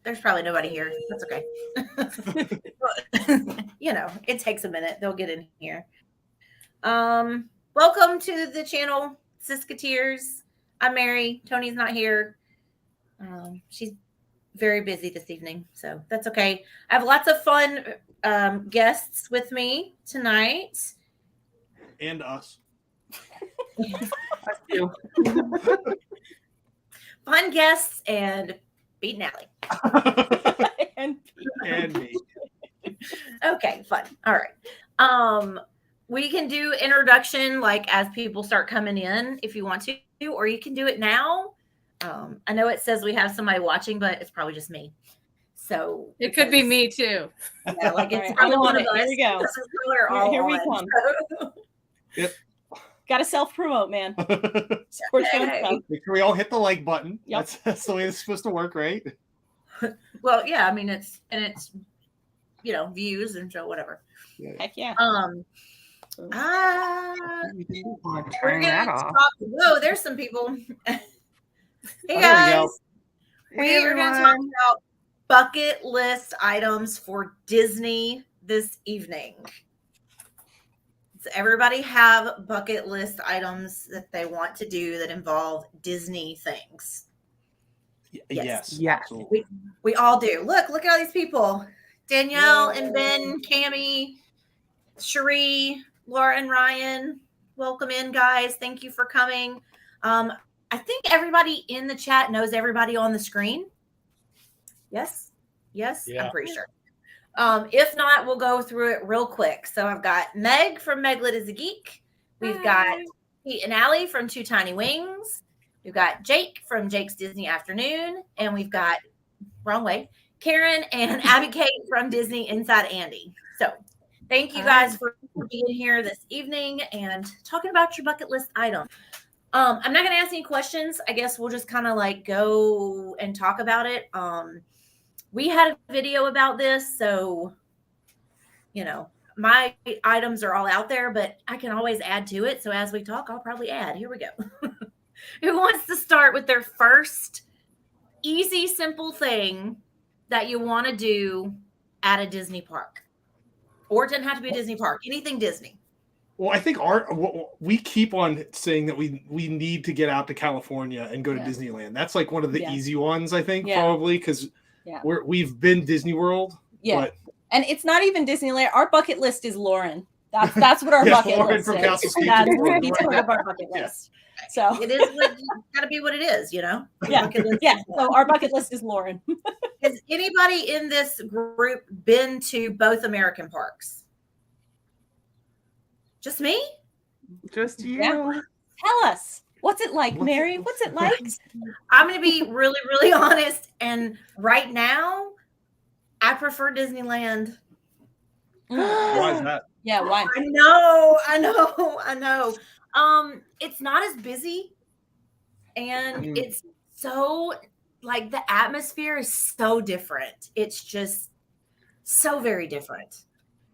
There's probably nobody here. That's okay. It takes a minute. They'll get in here. Welcome to the channel, Siskateers. I'm Mary. Tony's not here. She's very busy this evening, so that's okay. I have lots of fun guests with me tonight. And us. Us too. Fun guests and Pete and Allie. And me. Okay, fun. All right. We can do introduction like as people start coming in if you want to, or you can do it now. I know it says we have somebody watching, but it's probably just me. So it could be me too. Yeah, like it's Right, probably one of it. us. Here we go. Here we come. Yep. Got to self-promote, man. Okay. Make sure we all hit the like button. Yep. That's the way it's supposed to work, right? Well, yeah, I mean it's views and so whatever. Heck yeah. We're gonna talk. Whoa, there's some people. Hey guys, we're gonna talk about bucket list items for Disney this evening. Does everybody have bucket list items that they want to do that involve Disney things? Yes. We all do. Look at all these people. Danielle and Ben, Cammie, Cherie, Laura and Ryan. Welcome in, guys. Thank you for coming. I think everybody in the chat knows everybody on the screen. Yes? Yeah. I'm pretty sure. If not, we'll go through it real quick. So I've got Meg from Meglet is a Geek. We've got Pete and Allie from Two Tiny Wings. We've got Jake from Jake's Disney Afternoon. And we've got, Karen and Abby Kate from Disney Inside Andy. So thank you guys for being here this evening and talking about your bucket list item. I'm not going to ask any questions. I guess we'll just kind of go and talk about it. We had a video about this, so, my items are all out there, but I can always add to it. So as we talk, I'll probably add. Here we go. Who wants to start with their first easy, simple thing that you want to do at a Disney park? Or it doesn't have to be a Disney park, anything Disney. Well, I think we keep on saying that we need to get out to California and go to Disneyland. That's one of the easy ones, I think, probably, because we've been Disney World. Yeah. But and it's not even Disneyland. Our bucket list is Lauren. That's what our bucket Lauren list from is. Castle Steve That's World. part of our bucket list. So it is got to be what it is, Yeah. So our bucket list is Lauren. Has anybody in this group been to both American parks? Just me? Just you. Yeah. Tell us. What's it like, Mary? What's it like? I'm going to be really, really honest. And right now, I prefer Disneyland. Why is that? Yeah, why? I know. It's not as busy. And it's so, the atmosphere is so different. It's just so very different.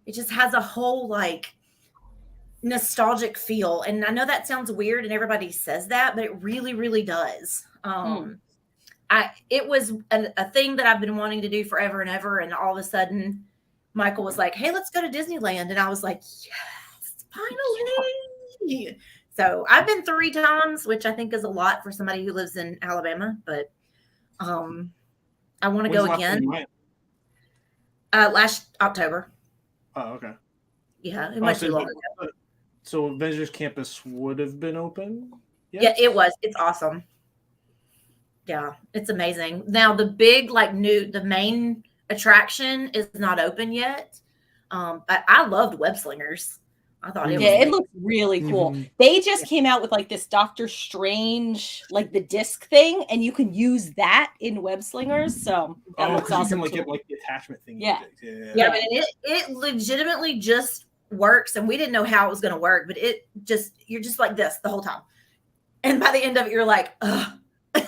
It just has a whole, nostalgic feel. And I know that sounds weird and everybody says that, but it really, really does. It was a thing that I've been wanting to do forever and ever. And all of a sudden Michael was like, hey, let's go to Disneyland. And I was like, yes, finally. So I've been 3 times, which I think is a lot for somebody who lives in Alabama, but I want to go again. Last October. Oh, okay. Yeah, it might be long ago. So Avengers Campus would have been open? Yes? Yeah, it was. It's awesome. Yeah, it's amazing. Now the big, the main attraction is not open yet. But I loved Web Slingers. I thought it looks really cool. They just came out with This Doctor Strange, the disc thing, and you can use that in Web Slingers. So that looks awesome. You can get the attachment thing. Yeah. Yeah, I mean, it legitimately just works, and we didn't know how it was going to work, but you're just like this the whole time, and by the end of it, you're like, ugh.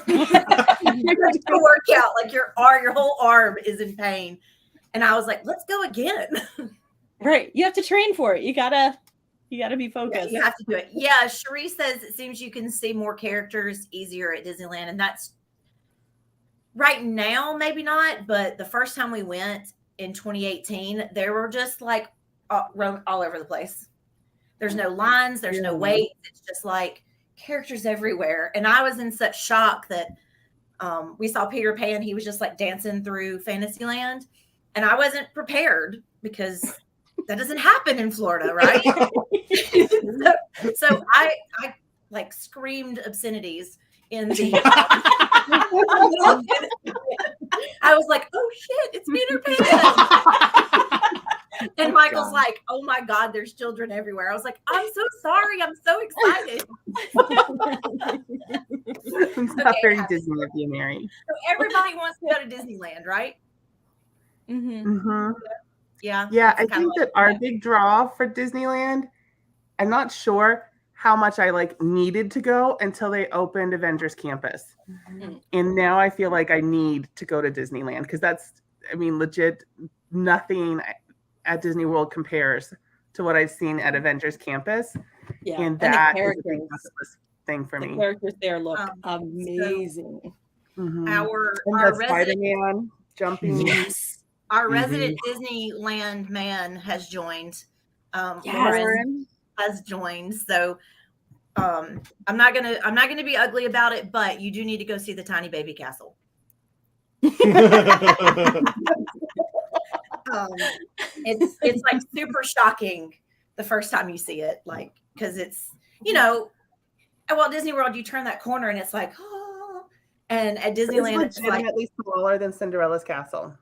You're going to work out your whole arm is in pain, and I was like, let's go again. Right, you have to train for it. You gotta be focused. Yeah, you have to do it. Yeah, Cherie says it seems you can see more characters easier at Disneyland, and that's right now, maybe not, but the first time we went in 2018, there were just like all over the place. There's no lines, there's no wait. It's just like characters everywhere. And I was in such shock that we saw Peter Pan. He was just like dancing through Fantasyland. And I wasn't prepared because that doesn't happen in Florida, right? so I like screamed obscenities in the I was like, oh shit, it's Peter Pan. And Michael's like, oh my God, there's children everywhere. I was like, I'm so sorry. I'm so excited. It's not very Disney of you, Mary. So everybody wants to go to Disneyland, right? Yeah. Yeah, I think that our big draw for Disneyland, I'm not sure how much I like needed to go until they opened Avengers Campus. And now I feel like I need to go to Disneyland because that's, I mean, legit nothing at Disney World compares to what I've seen at Avengers Campus. Yeah. And that is a big thing for me. The characters there look amazing. Our Spider-Man jumping. Yes. Our resident Disneyland man has joined. Lauren has joined. So I'm not gonna be ugly about it, but you do need to go see the Tiny Baby Castle. It's like super shocking the first time you see it, like because it's at Walt Disney World you turn that corner and it's like and at Disneyland it's legitimately smaller than Cinderella's castle.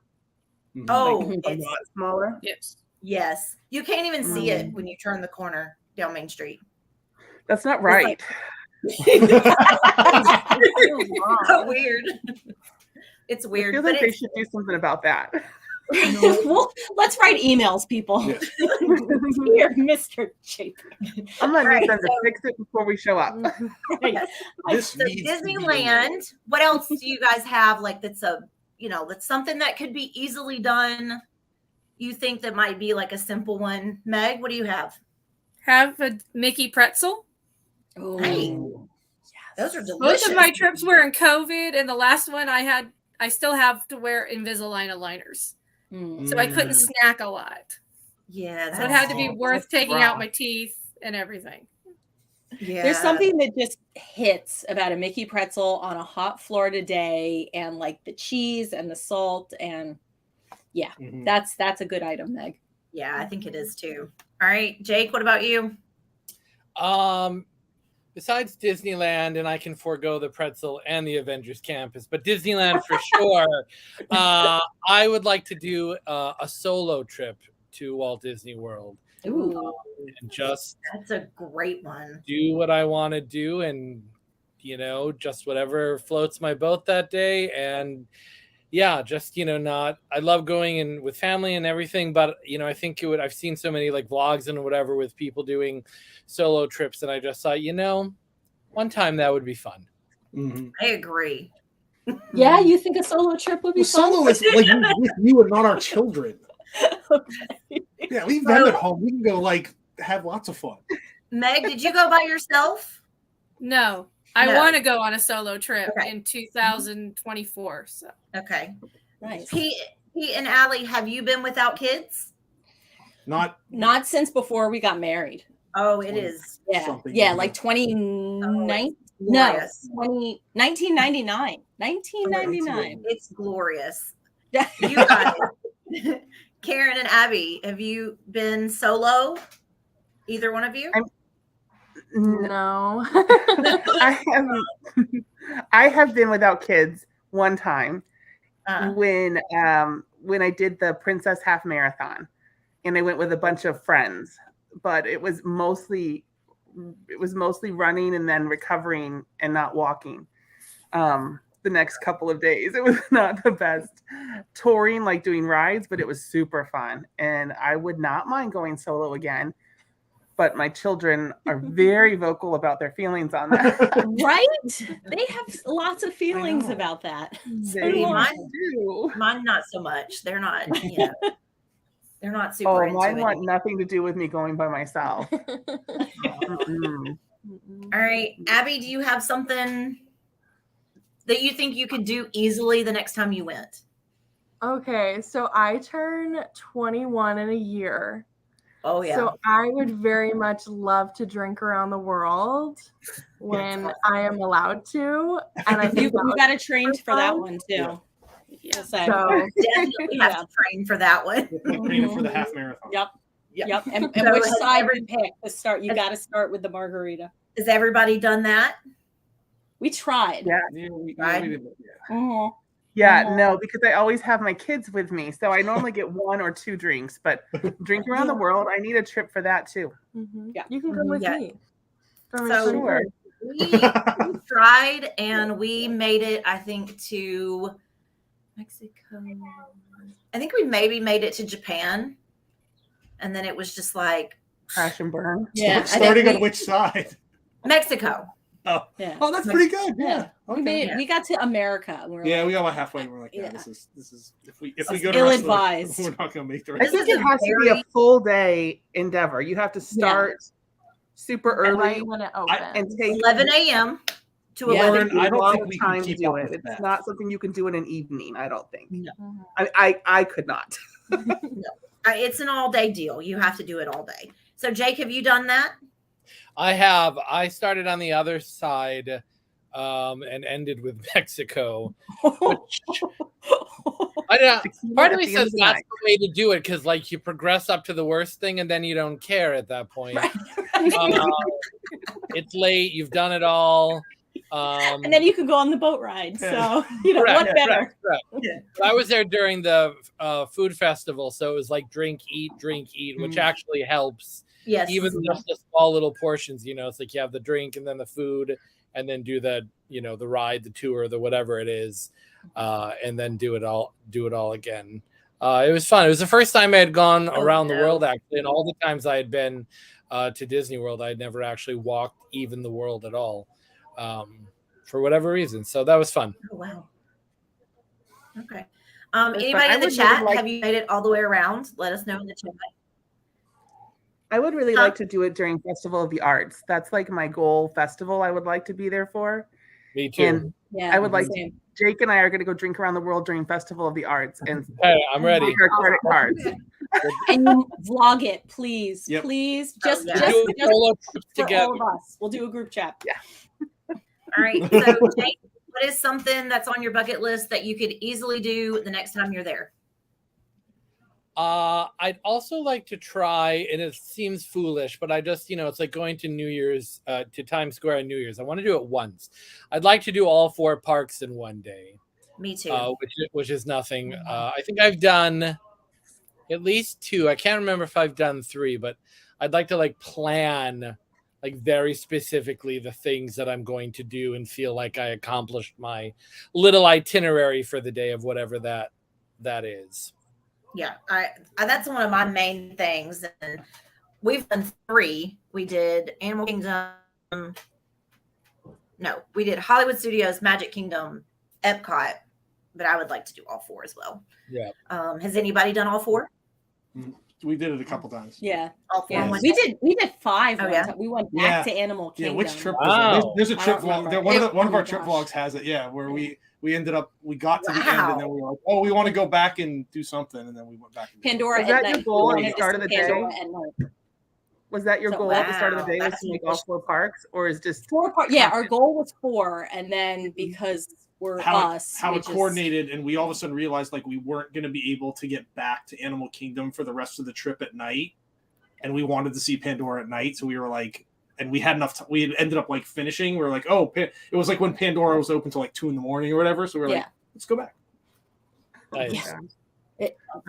It's a lot smaller. Yes, you can't even see it when you turn the corner down Main Street. That's not right. So weird. It's weird. I feel like they should do something about that. Well, let's write emails, people. Yes. Here, Mr. Chapin. I'm gonna need them to fix it before we show up. So Disneyland. What else do you guys have? Like that's that's something that could be easily done. You think that might be like a simple one, Meg? What do you have? Have a Mickey pretzel. Oh, hey, those are delicious. Both of my trips were in COVID, and the last one I still have to wear Invisalign aligners, so I couldn't snack a lot. Yeah, so it had to be worth taking out my teeth and everything. Yeah, there's something that just hits about a Mickey pretzel on a hot Florida day, and like the cheese and the salt, and that's a good item, Meg. Yeah, I think it is too. All right, Jake, what about you? Besides Disneyland, and I can forego the pretzel and the Avengers Campus, but Disneyland for sure. I would like to do a solo trip to Walt Disney World. Ooh, and just that's a great one. Do what I want to do, and just whatever floats my boat that day, and just not. I love going in with family and everything, but I think I've seen so many like vlogs and whatever with people doing solo trips, and I just thought, one time that would be fun. I agree. Yeah, you think a solo trip would be fun? Solo is like with you and not our children. Okay. Yeah, leave them at home. We can go like have lots of fun. Meg, did you go by yourself? No. I want to go on a solo trip in 2024. So okay, nice. Pete and Allie, have you been without kids? Not since before we got married. Oh, it is. Yeah, like 1999. No, 1999. 1999. It's glorious. You guys, Karen and Abby, have you been solo? Either one of you? No. I have been without kids one time when I did the Princess Half Marathon, and I went with a bunch of friends, but it was mostly running and then recovering and not walking the next couple of days. It was not the best touring, like doing rides, but it was super fun, and I would not mind going solo again. But my children are very vocal about their feelings on that. Right? They have lots of feelings about that. Mine do. Mine not so much. They're not, they're not super into mine it. want nothing to do with me going by myself. All right. Abby, do you have something that you think you could do easily the next time you went? Okay, so I turn 21 in a year. Oh yeah. So I would very much love to drink around the world when I am allowed to. And I think you got to train for that one too. Yeah. So definitely have to train for that one. Train for the half marathon. Yep. And so which side you pick to start? You got to start with the margarita. Has everybody done that? We tried. Yeah. We tried. No, because I always have my kids with me. So I normally get 1 or 2 drinks, but drink around the world, I need a trip for that too. Yeah. You can come with me. So sure. we tried and we made it, I think, to Mexico. I think we maybe made it to Japan. And then it was just like crash and burn. Yeah. Starting on which side? Mexico. Oh, yeah. Oh, that's pretty good. Yeah. Okay. We got to America. And we got about halfway. And we're like, this is if we go to ill-advised. We're not gonna make the rest. I think it has to be a full day endeavor. You have to start super early when it opens. And take 11 a.m. to 11. I don't think we can keep do it. It's not something you can do in an evening. I don't think. No. I could not. No. It's an all-day deal. You have to do it all day. So, Jake, have you done that? I have. I started on the other side and ended with Mexico. Part of me says that's the way to do it because, like, you progress up to the worst thing and then you don't care at that point. It's late. You've done it all. And then you can go on the boat ride. So, what better? Yeah. I was there during the food festival. So it was like drink, eat, which actually helps. Yes. Even just the small little portions, it's like you have the drink and then the food and then do the, the ride, the tour, the whatever it is, and then do it all again. It was fun. It was the first time I had gone around the world, actually. And all the times I had been to Disney World, I had never actually walked even the world at all for whatever reason. So that was fun. Oh, wow. Okay. Anybody in the chat, have you made it all the way around? Let us know in the chat. I would really like to do it during Festival of the Arts. That's like my goal festival I would like to be there for. Me too. And I would like to, Jake and I are going to go drink around the world during Festival of the Arts. And I'm ready. Take our credit cards. And you vlog it, please. Yep. Please. Just for all of us. We'll do a group chat. Yeah. All right. So, Jake, what is something that's on your bucket list that you could easily do the next time you're there? I'd also like to try, and it seems foolish, but I just, it's like going to New Year's, to Times Square on New Year's. I want to do it once. I'd like to do all 4 parks in one day. Me too. Which is nothing. I think I've done at least 2. I can't remember if I've done 3, but I'd like to plan very specifically the things that I'm going to do and feel like I accomplished my little itinerary for the day of whatever that is. Yeah, I that's one of my main things, and we've done 3. We did Animal Kingdom. No, we did Hollywood Studios, Magic Kingdom, Epcot, but I would like to do all 4 as well. Yeah. Has anybody done all 4? We did it a couple times. Yeah. All 4. Yeah. We did 5. We went back to Animal Kingdom. Yeah, which trip was it? There's a trip vlog. One of our trip vlogs has it. Yeah, where we got to the end and then we were like, oh, we want to go back and do something, and then we went back. Pandora. Was that your goal at the start of the day? Was that your goal at the start of the day? Was to make all 4 parks, or is just 4 parks? Yeah, our goal was 4, and then because we're how it coordinated, and we all of a sudden realized we weren't going to be able to get back to Animal Kingdom for the rest of the trip at night, and we wanted to see Pandora at night, so we were like. And we had enough time. We had ended up finishing. We were like, oh, it was when Pandora was open till 2 a.m. or whatever. So we were like, let's go back. Nice.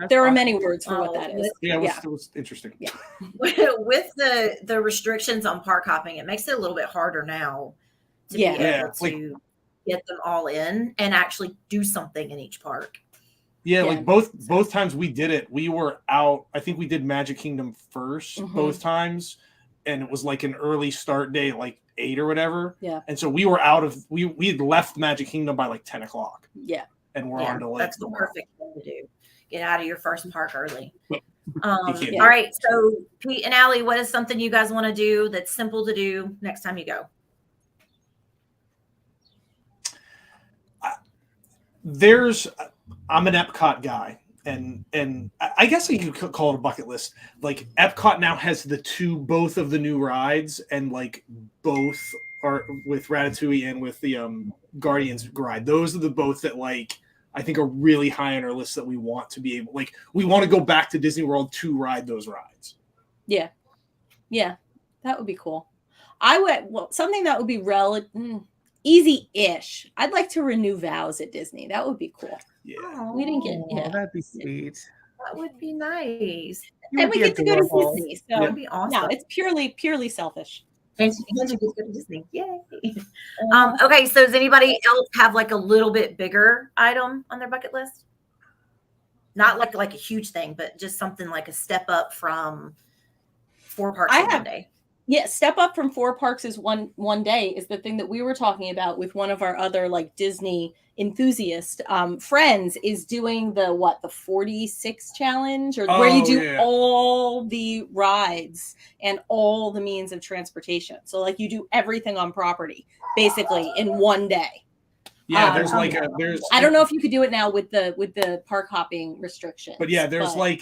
There are many words for what that is. Yeah, it was interesting. Yeah. With the restrictions on park hopping, it makes it a little bit harder now to be able to get them all in and actually do something in each park. Yeah, both times we did it, we were out. I think we did Magic Kingdom first both times. And it was an early start day, 8 or whatever. Yeah. And so we were we had left Magic Kingdom by 10 o'clock. Yeah. And we're on to that's the perfect thing to do. Get out of your first park early. All right. So Pete and Allie, what is something you guys want to do that's simple to do next time you go? I'm an Epcot guy, and I guess you could call it a bucket list. Like Epcot now has both of the new rides, and like both are with Ratatouille and with the Guardians ride. Those are the both that like I think are really high on our list that we want to be able, like we want to go back to Disney World to ride those rides. Yeah, that would be cool. Something that would be easy-ish. I'd like to renew vows at Disney. That would be cool. Yeah, We didn't get. Yeah, that'd be sweet. That would be nice. and we get to go to adorable. Disney. So That would be awesome. no, it's purely selfish. And you get to go to Disney. Yay. Okay, so does anybody else have like a little bit bigger item on their bucket list? Not like a huge thing, but just something like a step up from 4 parks in one day. Yeah, step up from 4 parks is one day is the thing that we were talking about with one of our other like Disney enthusiast friends is doing the 46 challenge or where you do all the rides and all the means of transportation. So like you do everything on property basically in one day. Yeah, there's I don't know if you could do it now with the park hopping restrictions. But yeah, there's what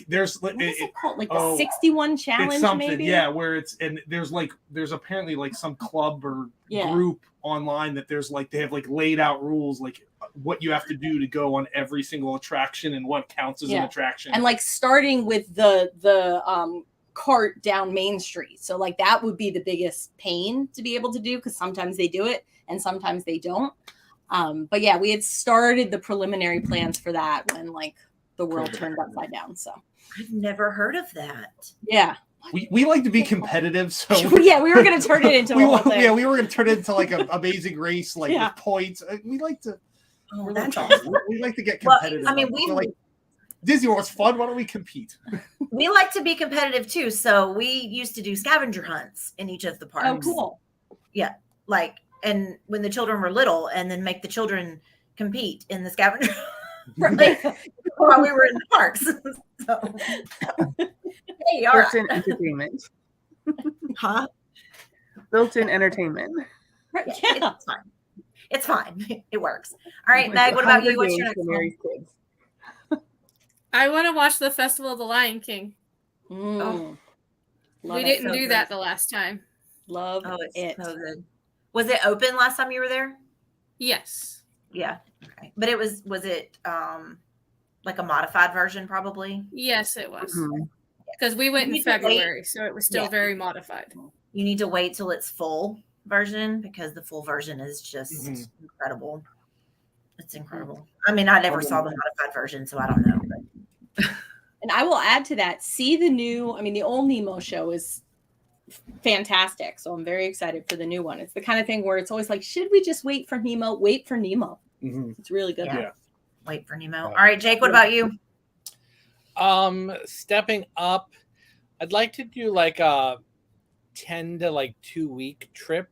is it called? Like the 61 challenge, it's something, maybe? yeah, where there's apparently like some club or group online that there's like they have like laid out rules like what you have to do to go on every single attraction and what counts as an attraction. And like starting with the cart down Main Street. So like that would be the biggest pain to be able to do because sometimes they do it and sometimes they don't. But yeah, we had started the preliminary plans for that when like the world turned upside down. So I've never heard of that. Yeah. We like to be competitive, so yeah, we were going to turn it into we were going to turn it into like an Amazing Race, like Yeah. with points. We like to. Oh, that's awesome. We like to get competitive. Well, I mean, We're like Disney World's fun. Why don't we compete? We like to be competitive too. So we used to do scavenger hunts in each of the parks. Oh, cool. Yeah, like and when the children were little, and then make the children compete in the scavenger like, while we were in the parks. So, hey, all Built-in right. entertainment. Huh? Built-in entertainment. Right. Yeah, Yeah. it's fine. It's fine. It works. All right, Meg, what about you? What's your next one? Mary's Kids. I want to watch the Festival of the Lion King. Mm. Love We it. didn't So do good. that the last time. Love Oh, it's it. so good. Was it open last time you were there? Yes. Yeah. Okay. But was it like a modified version probably? Yes, it was. Mhm. Because we went You in need to wait. February, so it was still Yeah. very modified. You need to wait till it's full version because the full version is just Mhm. incredible. It's incredible. I mean, I never saw the modified version, so I don't know. But And I will add to that, the old Nemo show is fantastic. So I'm very excited for the new one. It's the kind of thing where it's always like, should we just wait for Nemo? Wait for Nemo. Mhm. It's really good. Yeah. Wait for Nemo. All right, Jake, what about you? Stepping up, I'd like to do like a 10 to like 2-week trip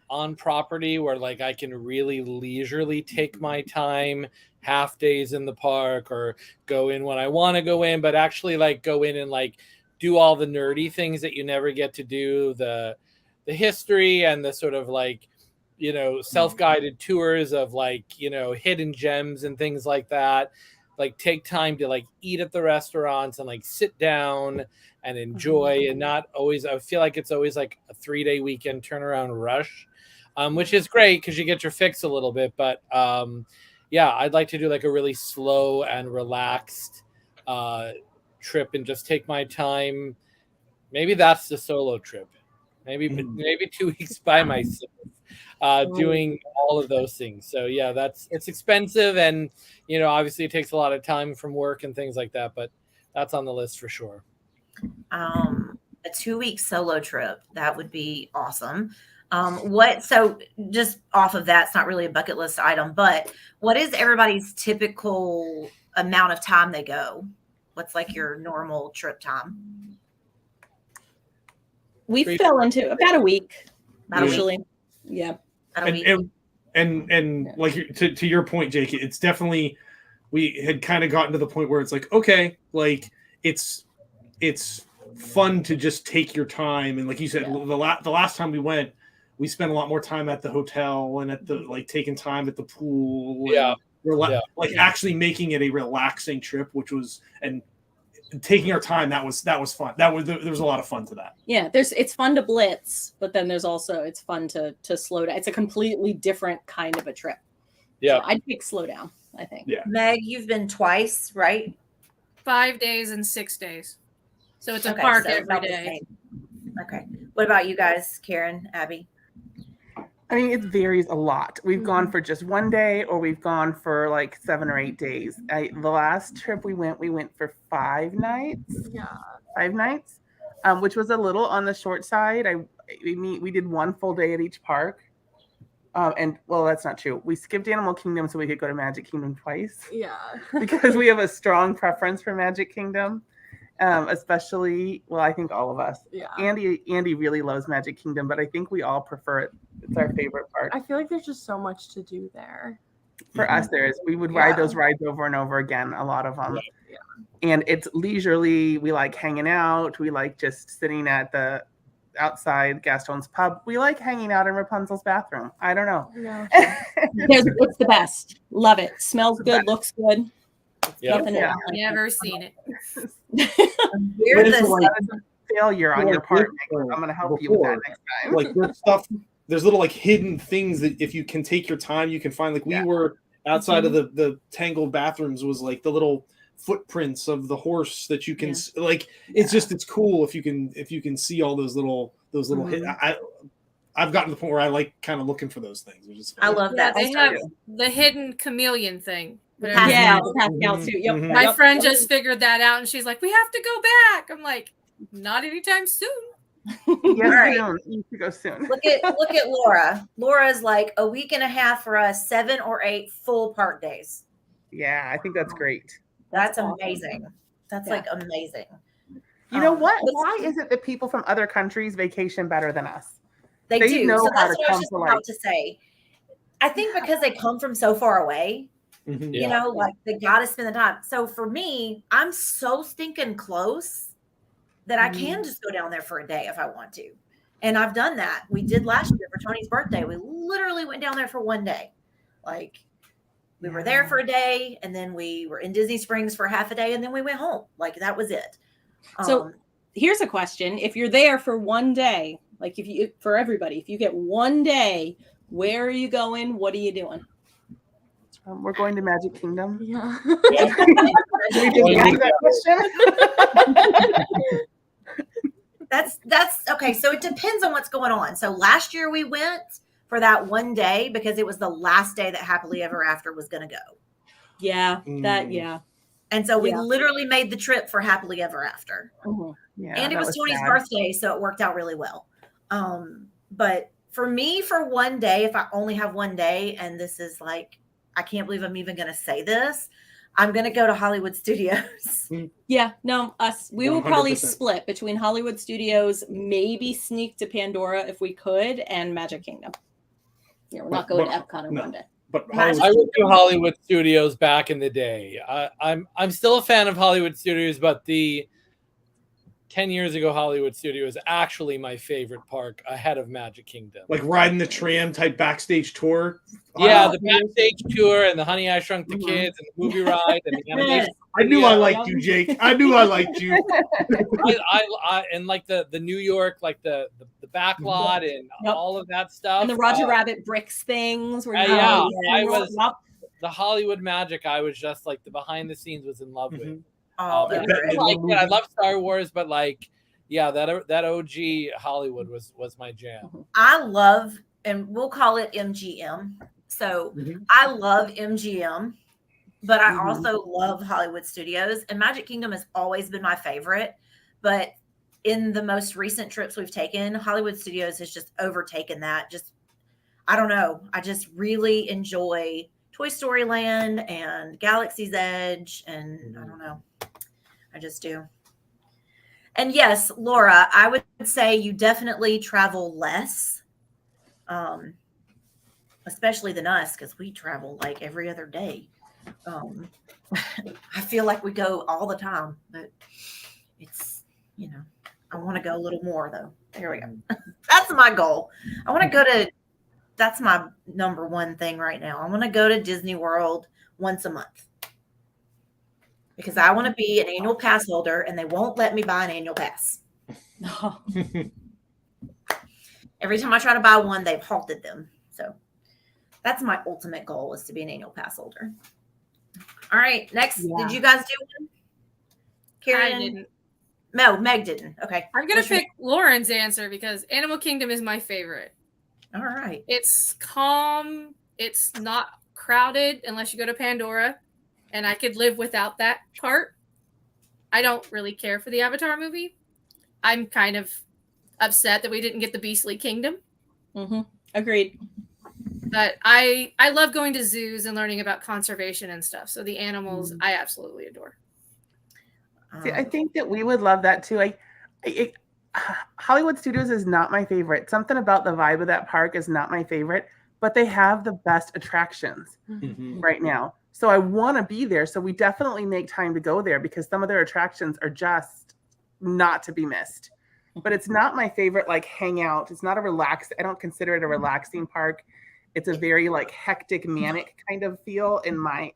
on property where like I can really leisurely take my time, half days in the park or go in when I want to go in, but actually like go in and like do all the nerdy things that you never get to do, the history and the sort of like, self-guided tours of like, hidden gems and things like that. Like take time to like eat at the restaurants and like sit down and enjoy and not always, I feel like it's always like a 3-day weekend turnaround rush, which is great because you get your fix a little bit. But I'd like to do like a really slow and relaxed trip and just take my time. Maybe that's the solo trip. Maybe 2 weeks by myself. Doing all of those things. So yeah, it's expensive and obviously it takes a lot of time from work and things like that, but that's on the list for sure. A 2-week solo trip, that would be awesome. So just off of that, it's not really a bucket list item, but what is everybody's typical amount of time they go? What's like your normal trip time? We fell into about a week, About a week. usually. Yeah. About a week. And like to your point, Jake, it's definitely, we had kind of gotten to the point where it's like, okay, like it's fun to just take your time. And like you said, the last time we went, we spent a lot more time at the hotel and at the like taking time at the pool. Yeah. like actually making it a relaxing trip, which was and taking our time. That was fun. There was a lot of fun to that. Yeah, it's fun to blitz, but then there's also it's fun to slow down. It's a completely different kind of a trip. Yeah, so I'd pick slow down. I think. Yeah, Meg, you've been twice, right? 5 days and 6 days. So it's a Okay, park so every about the day. same. Okay. What about you guys, Karen, Abby? I mean, it varies a lot. We've gone for just one day, or we've gone for like 7 or 8 days. The last trip we went for 5 nights. Yeah. 5 nights, which was a little on the short side. We did 1 full day at each park. And well, that's not true. We skipped Animal Kingdom so we could go to Magic Kingdom twice. Yeah. Because we have a strong preference for Magic Kingdom. Especially, well, I think all of us. Yeah. Andy really loves Magic Kingdom, but I think we all prefer it. It's our favorite park. I feel like there's just so much to do there. For us, there is. We would ride those rides over and over again, a lot of them. Yeah. And it's leisurely. We like hanging out. We like just sitting at the outside Gaston's pub. We like hanging out in Rapunzel's bathroom. I don't know. Yeah. It's the best. Love it. Smells good. Looks good. Yeah. Nothing Yeah. like it. Never seen it. We're But it's the like- Failure on Like your part. this, I'm going to help you with that next time. like there's stuff. There's little like hidden things that if you can take your time, you can find. Like we were outside of the tangled bathrooms was like the little footprints of the horse that you can like. It's just it's cool if you can see all those little I've gotten to the point where I like kind of looking for those things. Which is fun. I love Yeah, that. they have the hidden chameleon thing. Pascal. Yeah, the Pascal too. Yep. Mhm. My Yep. friend just figured that out, and she's like, "We have to go back." I'm like, "Not anytime soon." Yes, Right. soon. You need to go soon. Look at Laura. Laura's like a week and a half for us, 7 or 8 full park days. Yeah, I think that's great. That's awesome. amazing. That's Yeah. like amazing. You know what? but Why is it that people from other countries vacation better than us? They They do. know So how that's to what I come was just to, about like- to say. I think because they come from so far away, Mhm. you know, like they got to spend the time. So for me, I'm so stinking close that I can just go down there for a day if I want to. And I've done that. We did last year for Tony's birthday. We literally went down there for one day. Like we were there for a day, and then we were in Disney Springs for half a day, and then we went home. Like that was it. So here's a question: if you're there for one day, like for everybody, if you get one day, where are you going? What are you doing? We're going to Magic Kingdom. Yeah. Did we just answer that question? that's okay. So it depends on what's going on. So last year we went for that one day because it was the last day that Happily Ever After was going to go. Yeah, that. Mm. Yeah. And so we Yeah. literally made the trip for Happily Ever After. Mhm. Yeah, And it that was Tony's sad. birthday, so it worked out really well. But for me, for one day, if I only have one day, and this is like, I can't believe I'm even going to say this, I'm going to go to Hollywood Studios. Yeah, no, we will probably 100%. split between Hollywood Studios, maybe sneak to Pandora if we could, and Magic Kingdom. Yeah, we're not going to Epcot in no. one day. But Magic- I Hollywood, went to Hollywood Studios back in the day. I'm still a fan of Hollywood Studios, but the 10 years ago Hollywood Studios actually my favorite park ahead of Magic Kingdom. like riding the tram type backstage tour. Yeah, Oh, the backstage tour and the Honey I Shrunk the Mhm. Kids and the movie ride and the animation. I knew I video. liked you, Jake. I knew I liked you. I and like the New York, like the back lot and Yep. all of that stuff. And the Roger Rabbit bricks things. Where you yeah, go, I was Yep. the Hollywood magic. I was just like the behind the scenes was in love with. Mhm. All I over bet it. it- like it. I love Star Wars, but like, yeah, that OG Hollywood was my jam. I love, and we'll call it MGM. So Mhm. I love MGM, but I Mhm. also love Hollywood Studios. And Magic Kingdom has always been my favorite. But in the most recent trips we've taken, Hollywood Studios has just overtaken that. Just, I don't know. I just really enjoy Toy Story Land and Galaxy's Edge. And I don't know. I just do. And yes, Laura, I would say you definitely travel less, especially than us, because we travel like every other day. I feel like we go all the time, but it's, I want to go a little more though. Here we go. That's my goal. I want to go to that's my number one thing right now. I want to go to Disney World once a month because I want to be an annual pass holder, and they won't let me buy an annual pass. Every time I try to buy one, they've halted them. So that's my ultimate goal, is to be an annual pass holder. All right, next. Yeah. Did you guys do one? Karen? I didn't. No, Meg didn't. Okay. I'm going to pick Lauren's answer because Animal Kingdom is my favorite. All right. It's calm. It's not crowded unless you go to Pandora. And I could live without that part. I don't really care for the Avatar movie. I'm kind of upset that we didn't get the Beastly Kingdom. Mm-hmm. Agreed. But I love going to zoos and learning about conservation and stuff. So the animals I absolutely adore. See, I think that we would love that too. Hollywood Studios is not my favorite. Something about the vibe of that park is not my favorite, but they have the best attractions right now. So I want to be there. So we definitely make time to go there because some of their attractions are just not to be missed. But it's not my favorite, like, hangout. It's not a relaxed. I don't consider it a relaxing park. It's a very like hectic, manic kind of feel in my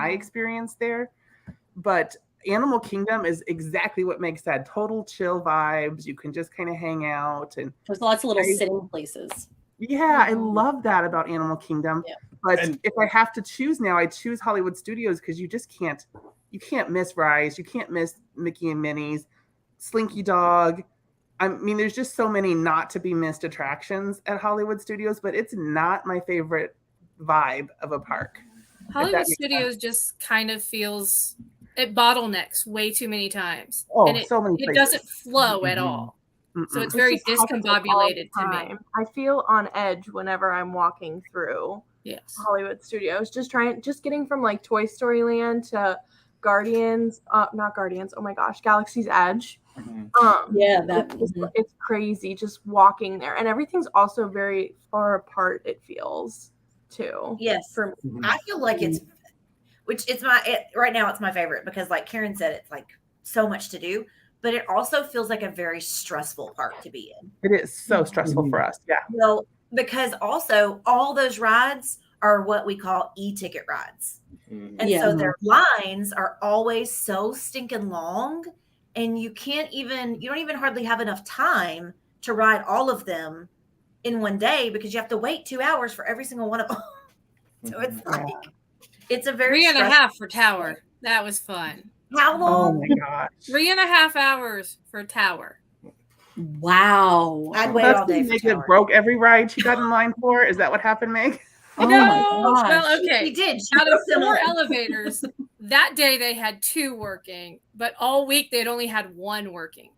experience there. But Animal Kingdom is exactly what Meg said. Total chill vibes. You can just kind of hang out, and There's lots of little sitting places. yeah, I love that about Animal Kingdom. Yeah. But if I have to choose now, I choose Hollywood Studios because you can't miss Rise. You can't miss Mickey and Minnie's, Slinky Dog. I mean, there's just so many not to be missed attractions at Hollywood Studios, but it's not my favorite vibe of a park. Hollywood Studios just kind of feels it bottlenecks way too many times. Oh, and so many it places. doesn't flow at all. So it's Mm-mm. very just hectic all the discombobulated to me. time. I feel on edge whenever I'm walking through Yes. Hollywood Studios, just getting from like Toy Story Land to not Guardians. Oh my gosh, Galaxy's Edge. Yeah, it's crazy just walking there, and everything's also very far apart. It feels too. Yes. For me. I feel like right now it's my favorite because, like Karen said, it's like so much to do, but it also feels like a very stressful park to be in. It is so stressful for us. Yeah. Well, because also all those rides are what we call e-ticket rides. And so their lines are always so stinking long, and you don't even hardly have enough time to ride all of them in one day because you have to wait 2 hours for every single one of them. So it's like, it's a very 3.5 for Tower. That was fun. How Oh long? my gosh. 3.5 hours for Tower. Wow. I'd wait That's all day when for Meg Tower. broke every ride she got in line for. Is that what happened, Meg? Oh no, my gosh. well, okay. She did. She Out of broke them 4 all. elevators, that day they had 2 working, but all week they'd only had 1 working.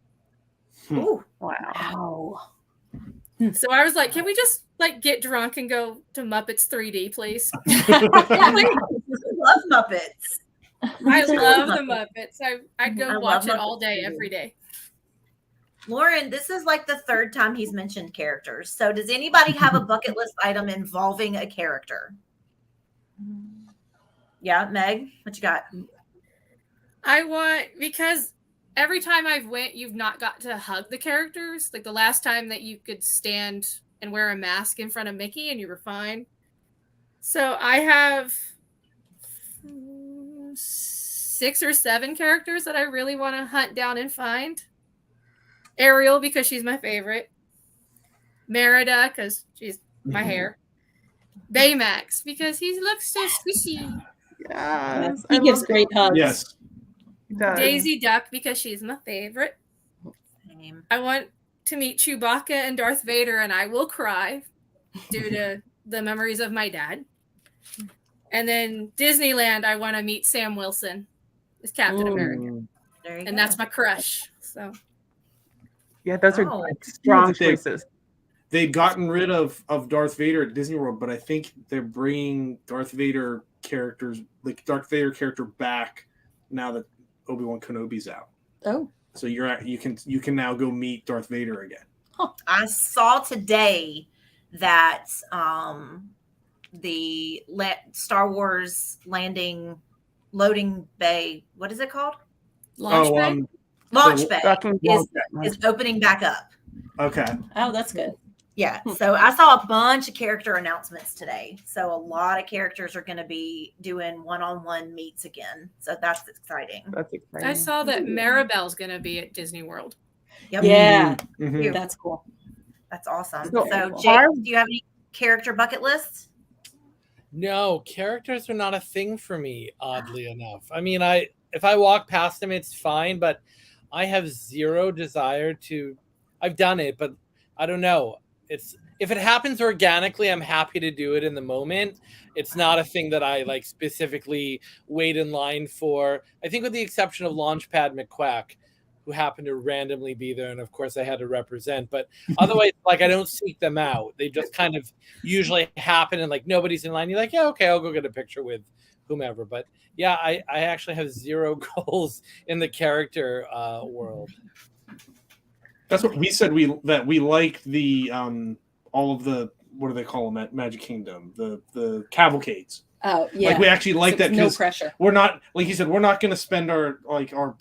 Ooh, Wow. Wow. So I was like, can we just like get drunk and go to Muppets 3D, please? I love Muppets. I love the Muppets. I'd go I watch love it all Muppets day, too. every day. Lauren, this is like the 3rd time he's mentioned characters. So does anybody have a bucket list item involving a character? Yeah, Meg, what you got? Because every time I've went, you've not got to hug the characters. Like the last time that you could stand and wear a mask in front of Mickey and you were fine. So I have 6 or 7 characters that I really want to hunt down and find. Ariel, because she's my favorite. Merida, because she's my hair. Baymax, because he looks so squishy. Yes. He I gives love great hugs. Yes. it. Does. Daisy Duck, because she's my favorite. Name. I want to meet Chewbacca and Darth Vader, and I will cry due to the memories of my dad. And then Disneyland, I want to meet Sam Wilson as Captain America. There you go. And that's my crush. So Yeah, those are Oh. strong They- choices. They'd gotten rid of Darth Vader at Disney World, but I think they're bringing Darth Vader characters, like Darth Vader character, back now that Obi-Wan Kenobi's out. Oh. So you can now go meet Darth Vader again. I saw today that the Star Wars loading bay, what is it called? Launch Bay? Launch So- bay Docking is Ball- opening back up. Okay. Oh, that's good. Yeah. So I saw a bunch of character announcements today. So a lot of characters are going to be doing one-on-one meets again. So that's exciting. That's exciting. I saw that Maribel's going to be at Disney World. Yep. Yeah, Mhm. that's cool. That's awesome. So So, cool. Jake, do you have any character bucket lists? No, characters are not a thing for me, oddly enough. I mean, if I walk past them, it's fine, but I have zero desire to. I've done it, but I don't know. If it happens organically, I'm happy to do it in the moment. It's not a thing that I like specifically wait in line for. I think with the exception of Launchpad McQuack, who happened to randomly be there, and of course I had to represent. But otherwise, like I don't seek them out. They just kind of usually happen, and like nobody's in line. You're like, yeah, okay, I'll go get a picture with whomever. But yeah, I actually have zero goals in the character world. That's what we said. We liked the all of the, what do they call them at Magic Kingdom? The cavalcades. Oh yeah, Like we actually like that no because pressure. we're not, like you said, we're not going to spend our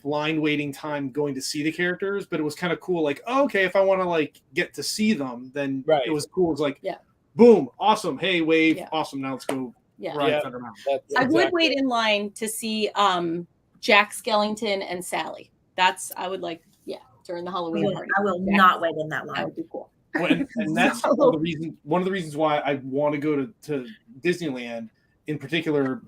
blind waiting time going to see the characters. But it was kind of cool. Like, oh, okay, if I want to like get to see them, then Right. it was cool. It's like, Yeah. boom, awesome. Hey, wave, Yeah. awesome. Now let's go Yeah. ride Yeah. Thunder Mountain. That's I would exactly wait in line to see Jack Skellington and Sally. I would like, during the Halloween party. I will Yeah. not wait in that That line. would be cool. And that's one of the reasons why I want to go to Disneyland, in particular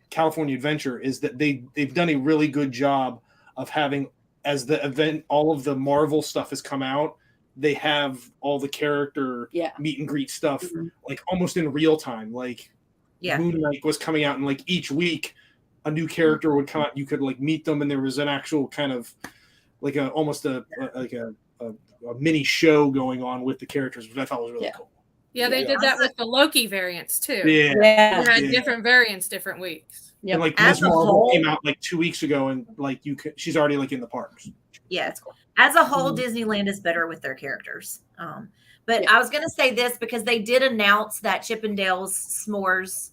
California Adventure, is that they've done a really good job of having, as the event, all of the Marvel stuff has come out, they have all the character meet and greet stuff like almost in real time. Like Moon Knight was coming out, and like each week a new character would come out. You could like meet them, and there was an actual kind of like almost a mini show going on with the characters, which I thought was really cool. Yeah, they did that with the Loki variants too. Yeah. They had different variants different weeks. Yep. And like As Ms. a Marvel whole- came out like 2 weeks ago, and like she's already like in the parks. Yeah, it's cool. As a whole, Disneyland is better with their characters. But I was going to say this because they did announce that Chippendale's S'mores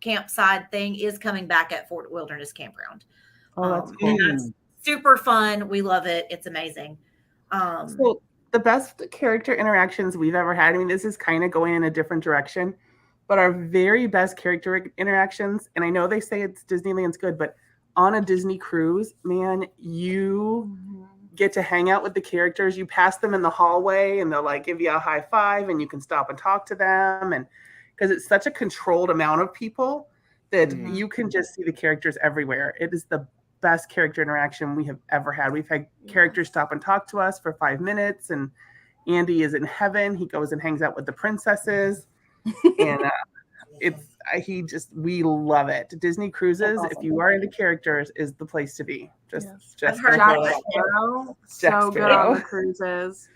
campsite thing is coming back at Fort Wilderness Campground. Oh, that's cool. And that's super fun. We love it. It's amazing. So the best character interactions we've ever had, I mean, this is kind of going in a different direction, but our very best character interactions, and I know they say it's Disneyland's good, but on a Disney cruise, man, you get to hang out with the characters. You pass them in the hallway and they'll like give you a high five and you can stop and talk to them. And because it's such a controlled amount of people that you can just see the characters everywhere. It is the best character interaction we have ever had. We've had characters stop and talk to us for 5 minutes, and Andy is in heaven. He goes and hangs out with the princesses, and we love it. Disney Cruises, Awesome. if you are into characters, is the place to be. Just I've heard Jack that. Sparrow, Jack so good Sparrow. on the cruises.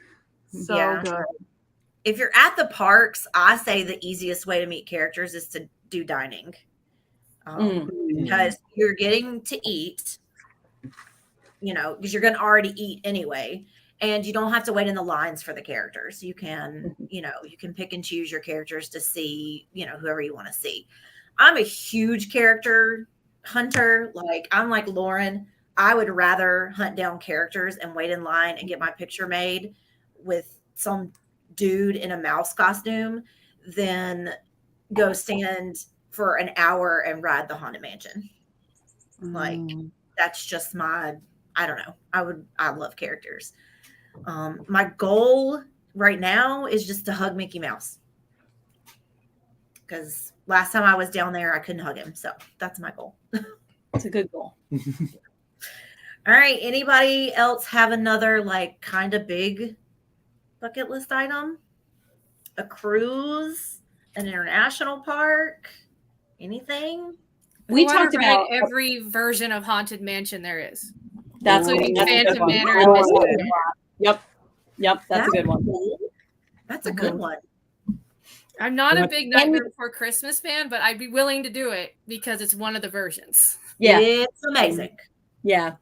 So Yeah. good. If you're at the parks, I say the easiest way to meet characters is to do dining. Because you're getting to eat, because you're going to already eat anyway, and you don't have to wait in the lines for the characters. You can, you can pick and choose your characters to see, whoever you want to see. I'm a huge character hunter. Like, I'm like Lauren. I would rather hunt down characters and wait in line and get my picture made with some dude in a mouse costume than go stand for an hour and ride the Haunted Mansion. Like, that's just I don't know. I love characters. My goal right now is just to hug Mickey Mouse. Because last time I was down there, I couldn't hug him. So that's my goal. It's a good goal. All right. Anybody else have another like kind of big bucket list item? A cruise, an international park, anything? We I wanna talked ride about every version of Haunted Mansion there is. that's including that's a good Phantom one. Manor and Mystery Manor. Yep, that's a good one. That's a good one. I'm not a big Nightmare Before Christmas fan, but I'd be willing to do it because it's one of the versions. Yeah, It's amazing. yeah.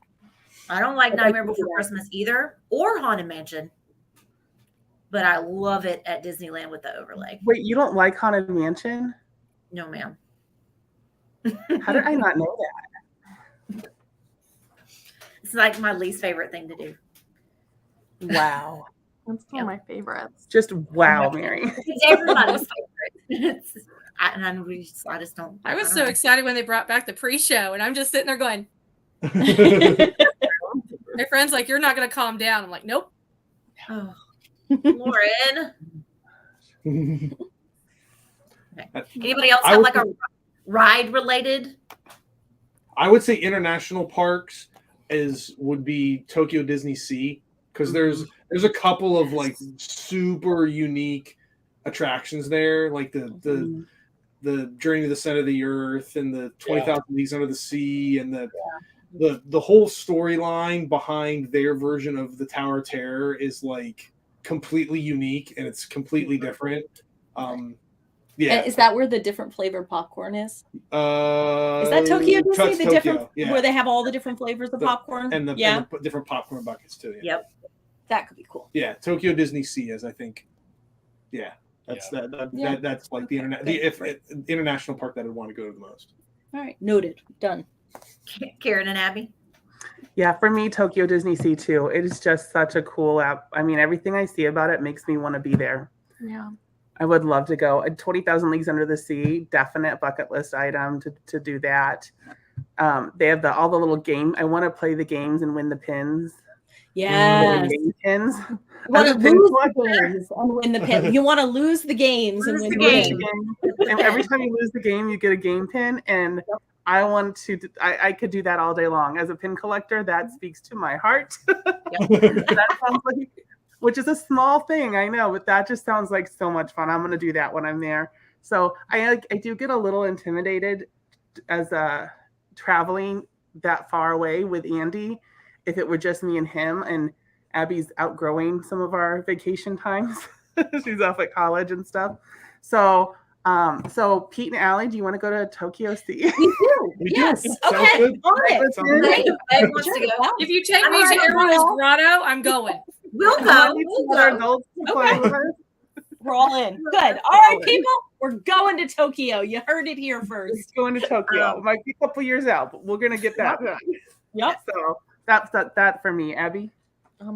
I don't like Nightmare Before Christmas either, or Haunted Mansion, but I love it at Disneyland with the overlay. Wait, you don't like Haunted Mansion? No, ma'am. How did I not know that? It's like my least favorite thing to do. Wow. That's one of my favorites. Just wow, Mary. It's everybody's favorite. I just don't. I was don't so know. excited when they brought back the pre-show, and I'm just sitting there going, my friend's like, "You're not going to calm down." I'm like, "Nope." Oh. Lauren. Anybody else have like a ride related? I would say international parks would be Tokyo Disney Sea, because there's a couple of like super unique attractions there, like the Journey to the Center of the Earth and the 20,000 Leagues Under the Sea, and the whole storyline behind their version of the Tower of Terror is like completely unique, and it's completely different. Yeah. Is that where the different flavored popcorn is? Is Is that Tokyo Disney? That's The Tokyo, different where they have all the different flavors of popcorn? and the different popcorn buckets too. Yeah. Yep. That could be cool. Yeah, Tokyo Disney Sea is, I think. Yeah, that's that's like the international park that I'd want to go to the most. All right, noted. Done. Karen and Abby. Yeah, for me, Tokyo Disney Sea too. It is just such a cool app. I mean, everything I see about it makes me want to be there. Yeah. I would love to go. 20,000 Leagues Under the Sea, definite bucket list item to do that. They have all the little game. I want to play the games and win the pins. Yes. Game pins. You want to As a pin lose collector. the games and win the pin. You want to lose the games and Lose win the the game. pin. And every time you lose the game, you get a game pin. And I want to. I could do that all day long. As a pin collector, that speaks to my heart. That sounds like, which is a small thing, I know, but that just sounds like so much fun. I'm going to do that when I'm there. So I do get a little intimidated as traveling that far away with Andy. If it were just me and him, and Abby's outgrowing some of our vacation times. She's off at college and stuff. So Pete and Allie, do you want to go to Tokyo Sea? We do. Yes. Sounds Okay. good. On it. Meg wants to go. If you take I'm me to already Ariel's going. grotto, I'm going. We'll We go. need We'll some other go. adults to Okay. play with us. We're all in. Good. All right, people. We're going to Tokyo. You heard it here It's first. going to Tokyo. Might be a couple years out, but we're gonna get that done. Yep. So that's that for me, Abby.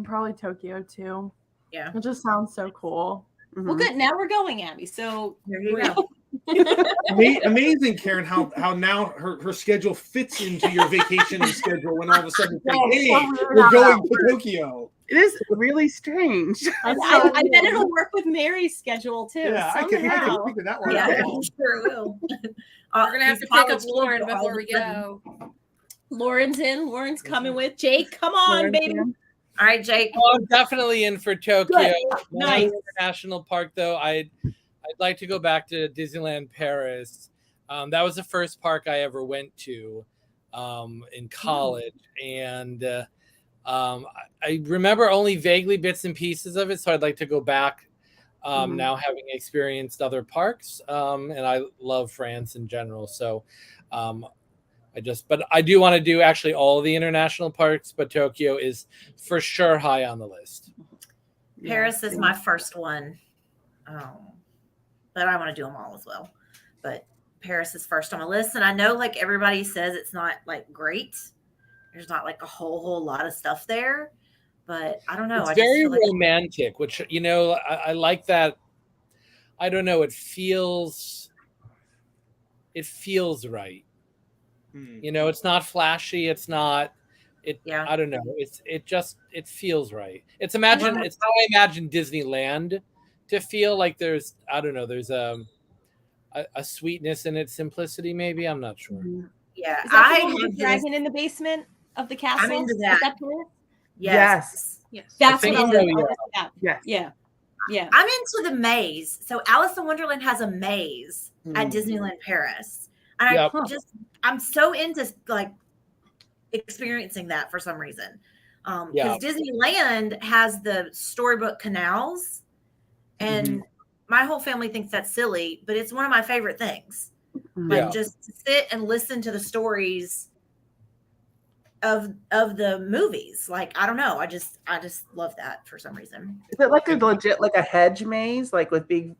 Probably Tokyo too. Yeah. It just sounds so cool. Well, good. Now we're going, Abby. So There you we're- go. Amazing, Karen, how now her schedule fits into your vacation schedule when all of a sudden it's like, hey, we're going to Tokyo. It is really strange. I bet it'll work with Mary's schedule too. Yeah, I can somehow. figure that one Yeah, out. sure will. We're going to have to pick up Lauren before we go. Lauren's in. Lauren's coming with Jake. Come on, Lauren, baby. Sam? All right, Jake. Oh, I'm definitely in for Tokyo. Good. Nice. Nice. International Park, though. I'd like to go back to Disneyland Paris. That was the first park I ever went to in college, and I remember only vaguely bits and pieces of it. So I'd like to go back now, having experienced other parks, and I love France in general. So but I do want to do actually all of the international parks, but Tokyo is for sure high on the list. Paris is my first one. But I want to do them all as well. But Paris is first on my list. And I know like everybody says it's not like great. There's not like a whole lot of stuff there. But I don't know. It's I just very feel like romantic, which, I like that. I don't know. It feels right. It's not flashy. It's not, Yeah. I don't know. It feels right. It's how I imagine Disneyland to feel like there's a sweetness in its simplicity. Maybe, I'm not sure. Yeah. Is that I the one with have the this- dragon in the basement of the castle? I'm into Is that. Paris? Yes. Yes. That's think what so, I was. Yes. Yeah. I'm into the maze. So Alice in Wonderland has a maze at Disneyland Paris. And Yep. I'm so into like experiencing that for some reason. Because Disneyland has the storybook canals, and my whole family thinks that's silly, but it's one of my favorite things. Like just to sit and listen to the stories of the movies. Like, I don't know. I just love that for some reason. Is it like a legit, like a hedge maze, like with big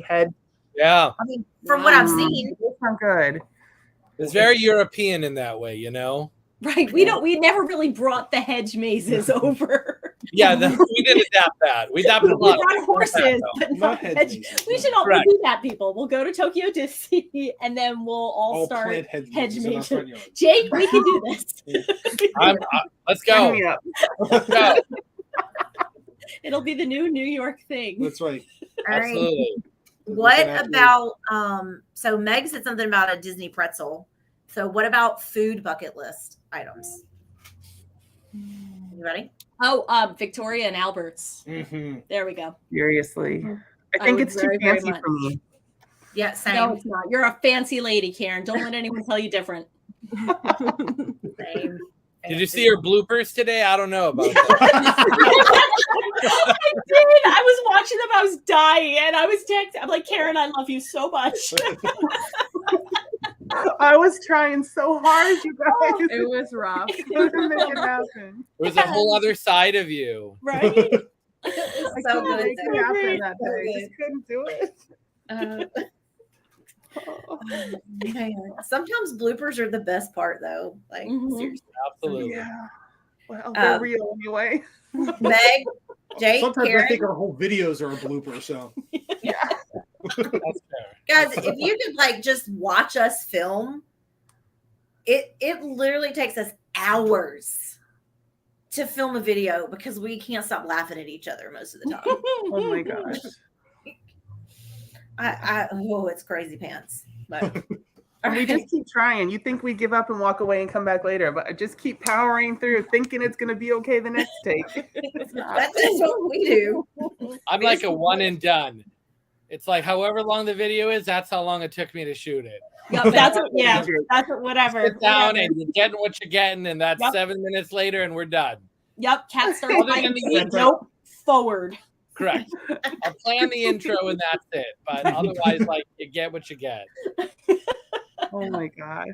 head? Yeah. I mean, from what I've seen. Those sound good. It's very European in that way, Right. We never really brought the hedge mazes over. Yeah, we did adapt that. We adapted a We lot. ride horses, but Not not head hedge. mazes, We no. should all Correct. do that, people. We'll go to Tokyo Disney, and then we'll all start. plant hedge hedge mazes in our mazes. front yard. Jake, we can do this. Let's Sign go. me up. Let's go. It'll be the new New York thing. That's right. All right. Absolutely. What Looking at about so Meg said something about a Disney pretzel. So what about food bucket list items? You ready? Oh, Victoria and Albert's. Mhm. There we go. Seriously. I I think would it's too very, very fancy much. for me. Yeah, same. No, it's not. You're a fancy lady, Karen. Don't let anyone tell you different. Same. Did you see her bloopers today? I don't know about that. I did. I was watching them. I was dying, and I was texting. I'm like, Karen, I love you so much. I was trying so hard, you guys. It was rough. to make it happen. There was a whole other side of you. Right? I So couldn't good. make it happen great. that So day. good. Just couldn't do it. Man, sometimes bloopers are the best part, though. Like Mhm. seriously, Absolutely. Yeah. Well, they're Um, real anyway. Meg, Jake, Sometimes I Karen, think our whole videos are a blooper. So That's fair. guys, if you could like just watch us film, it literally takes us hours to film a video because we can't stop laughing at each other most of the time. Oh my gosh. It's crazy pants. But And we just keep trying. You think we give up and walk away and come back later, but I just keep powering through, thinking it's going to be okay the next take. It's not. that's just what we do. I'm like a one and done. It's like however long the video is, that's how long it took me to shoot it. Yep, that's what, yeah. That's what, whatever. Sit down whatever. and you're getting what you're getting, and that's Yep. 7 minutes later, and we're done. Yep, cat starts Other biting than the feet. Nope, forward. Correct. I'll plan the intro and that's it. But otherwise, like you get what you get. Oh my gosh.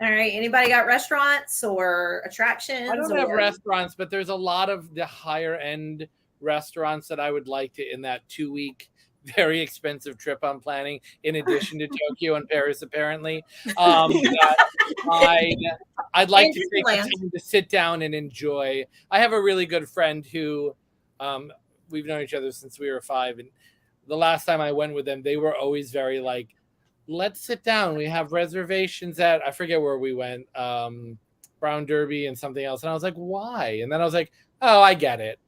All right. Anybody got restaurants or attractions? I don't have or- restaurants, but there's a lot of the higher end restaurants that I would like to in that 2-week very expensive trip I'm planning, in addition to Tokyo and Paris, apparently. That I'd like to take the Disneyland. time to sit down and enjoy. I have a really good friend who we've known each other since we were 5, and the last time I went with them, they were always very like, let's sit down. We have reservations at, I forget where we went, Brown Derby and something else. And I was like, why? And then I was like, oh, I get it.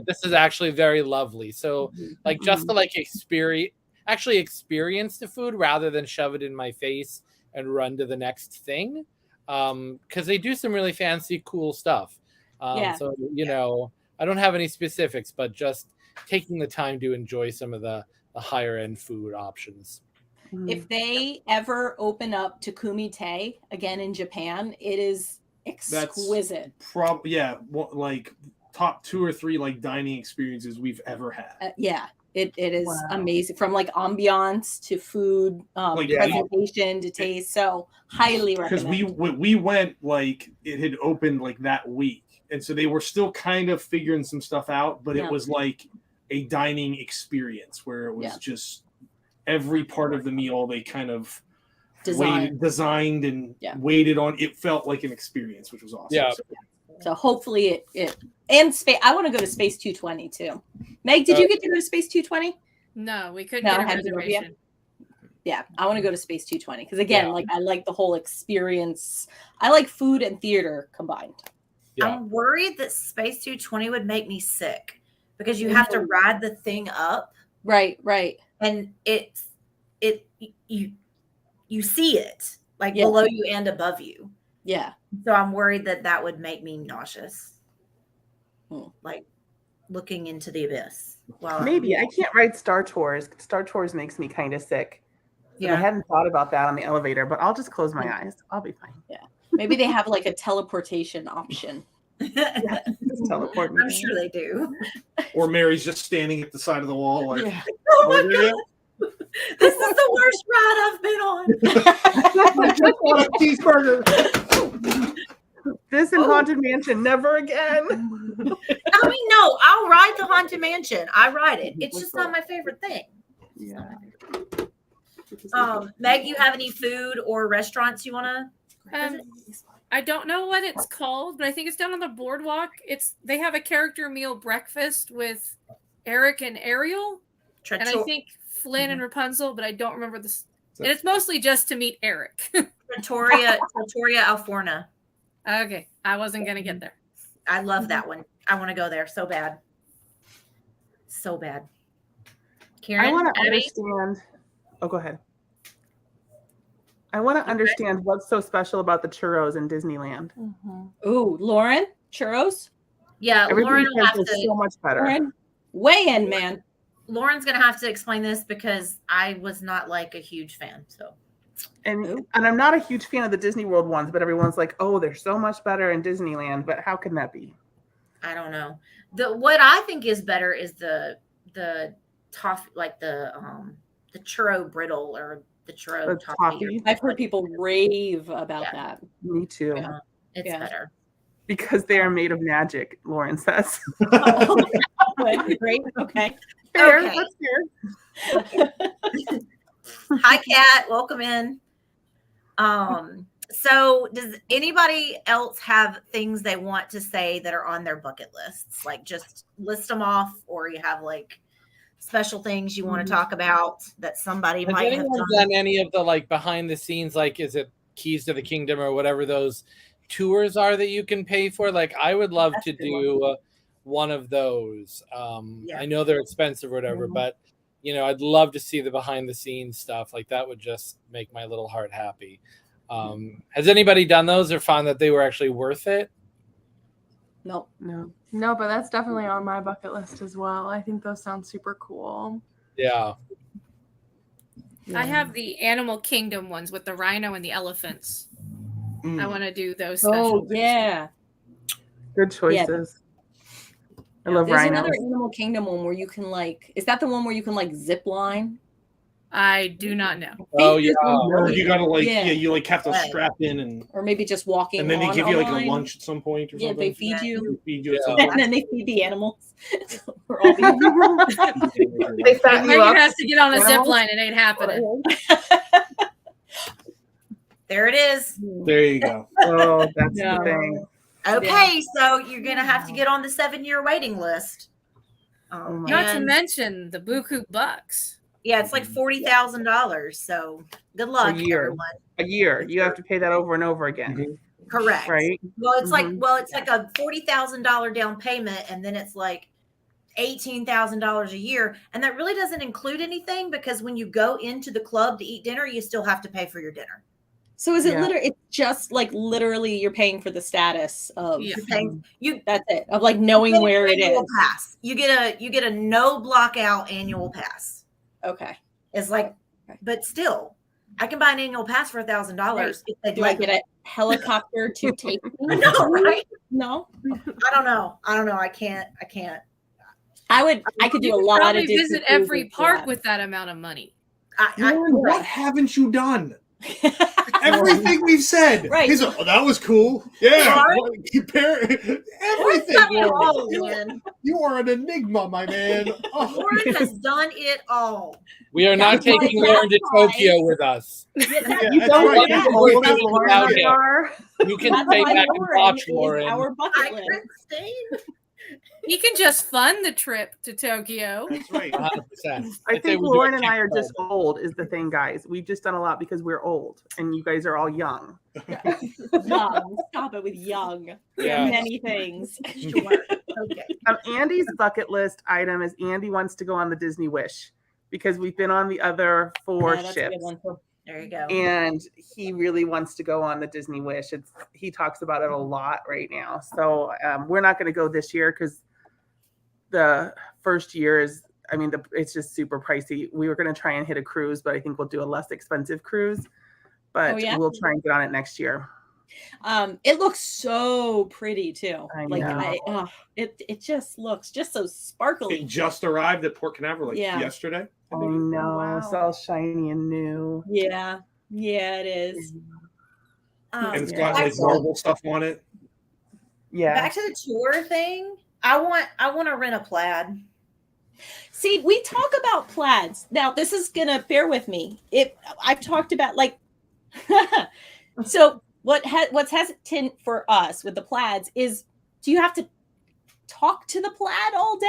This is actually very lovely. So like just to like experience the food rather than shove it in my face and run to the next thing. Because they do some really fancy, cool stuff. Yeah. So, you know, I don't have any specifics, but just taking the time to enjoy some of the higher end food options. If they ever open up to Kumite again in Japan, it is exquisite. Like top 2 or 3 like dining experiences we've ever had. Yeah, it is Wow. amazing, from like ambiance to food, presentation to taste. So highly Because recommend. we went like it had opened like that week, and so they were still kind of figuring some stuff out, but Yeah. it was like a dining experience where it was Yeah. just every part of the meal they kind of Design. designed and Yeah. waited on. It felt like an experience, which was awesome. Yeah. So hopefully it and space. I want to go to Space 220 too. Meg, did you get to go to Space 220? No, we couldn't No, get a I had to go, yeah. reservation. Yeah, I want to go to Space 220 because again, Yeah. like I like the whole experience. I like food and theater combined. Yeah. I'm worried that Space 220 would make me sick because you have to ride the thing up Right. and you see it like Yeah. below you and above you. Yeah. So I'm worried that would make me nauseous. Hmm. Like looking into the abyss. Well, Maybe. I can't ride Star Tours. Star Tours makes me kind of sick. And I Yeah. hadn't thought about that on the elevator, but I'll just close my eyes. I'll be fine. Maybe they have like a teleportation option. Just teleport me. I'm sure they do. Or Mary's just standing at the side of the wall, like, Yeah. Oh my "Oh, yeah." god, this is the worst ride I've been on. I just want a cheeseburger. This and Oh. Haunted Mansion, never again. I mean, no, I'll ride the Haunted Mansion. I ride it. It's just not my favorite thing. Yeah. Meg, you have any food or restaurants you want to? I don't know what it's called, but I think it's down on the boardwalk. They have a character meal breakfast with Eric and Ariel, and I think Flynn and Rapunzel, but I don't remember this. And it's mostly just to meet Eric. Trattoria Alforna. Okay, I wasn't gonna get there. I love that one. I want to go there so bad. So bad. Karen, I want to Abby? understand. Oh, go ahead. I want to understand what's so special about the churros in Disneyland. Ooh, Lauren, churros. Yeah, Everybody Lauren will have says it's to. so much better. Lauren, weigh in, man. Lauren's gonna have to explain this because I was not like a huge fan. So And I'm not a huge fan of the Disney World ones, but everyone's like, "Oh, they're so much better in Disneyland." But how can that be? I don't know. What I think is better is the toffee, like the churro brittle or the churro The toffee. toffee. I've heard people rave about that. Me too. Yeah, it's Yeah. better. Because they are made of magic, Lauren says. Great. Okay. Fair, Okay. that's fair. Hi, Kat. Welcome in. So does anybody else have things they want to say that are on their bucket lists? Like just list them off, or you have like special things you want to talk about that somebody Has might have anyone done? done any of the like behind the scenes, like is it Keys to the Kingdom or whatever those tours are that you can pay for? Like I would love to do one of those. I know they're expensive or whatever, but you know, I'd love to see the behind the scenes stuff. Like that would just make my little heart happy. Has anybody done those or found that they were actually worth it? No. No, but that's definitely on my bucket list as well. I think those sound super cool. Yeah. I have the Animal Kingdom ones with the rhino and the elephants. I want to do those. Oh special yeah. Good choices. I love There's rhinos. another Animal Kingdom one where you can like. Is that the one where you can like zip line? I do not know. Oh yeah. Or you gotta like Yeah. you like have to strap in and Or maybe just walking. then they on give you like line. a lunch at some point or Yeah, something. they feed you. They feed you at Yeah. some point. And then they feed the animals. We're all being- They set Or you you up. have to get on a zip animals? line. It ain't happening. There it is. There you go. Oh, that's No. the thing. Okay, so you're gonna have to get on the 7-year waiting list. my Not to And- mention the buku bucks. Yeah, it's like $40,000. So good luck, year. everyone. A year. You have to pay that over and over again. Mhm. Correct. Right? Well, it's Mhm. like a $40,000 down payment, and then it's like $18,000 a year, and that really doesn't include anything because when you go into the club to eat dinner, you still have to pay for your dinner. So is it Yeah. literally? It's just like literally you're paying for the status of. Yeah. You're paying- you That's it. Of like knowing get an where it annual is. pass. You get a no block out annual pass. Okay. It's like, but still, I can buy an annual pass for $1,000 if they Do I like get a helicopter to take me? I know, right? No. I don't know. I can't. I could do You a could lot probably of Disney visit every cruises for park that. with that amount of money. Lauren, what haven't you done? Everything. Everything we've said. Right. He's like, oh, that was cool. Yeah. Right. Well, compare everything. Oh, Lauren. man. You are an enigma, my man. Oh. Lauren has done it all. We are not That's why- taking Lauren to that's Tokyo why- with us. Yeah, You that's don't right. want Yeah. to go We're with doing Lauren without on it. our- You can That's stay why back and Lauren watch, is Lauren. our I bucket list. couldn't stay. You can just fund the trip to Tokyo. That's right. 100%. I think Lauren and I are just old, is the thing, guys. We've just done a lot because we're old, and you guys are all young. Young. Stop it with young. Yeah. Many things. Sure. Okay. Andy's bucket list item is Andy wants to go on the Disney Wish because we've been on the other 4 Yeah, that's a good ships. one too. There you go. And he really wants to go on the Disney Wish. He talks about it a lot right now. So we're not going to go this year because the first year is, it's just super pricey. We were going to try and hit a cruise, but I think we'll do a less expensive cruise. But Oh, yeah? we'll try and get on it next year. It looks so pretty too. I Like know. it just looks just so sparkly. It just arrived at Port Canaveral Yeah. yesterday. I know. wow. It's all shiny and new. Yeah. Yeah, it is. And it's Yeah. got like Excellent. marble stuff on it. Yeah. Back to the tour thing. I want to rent a plaid. See, we talk about plaids. Now, this is gonna bear with me. I've talked about like so what's hesitant for us with the plaids is, do you have to talk to the plaid all day?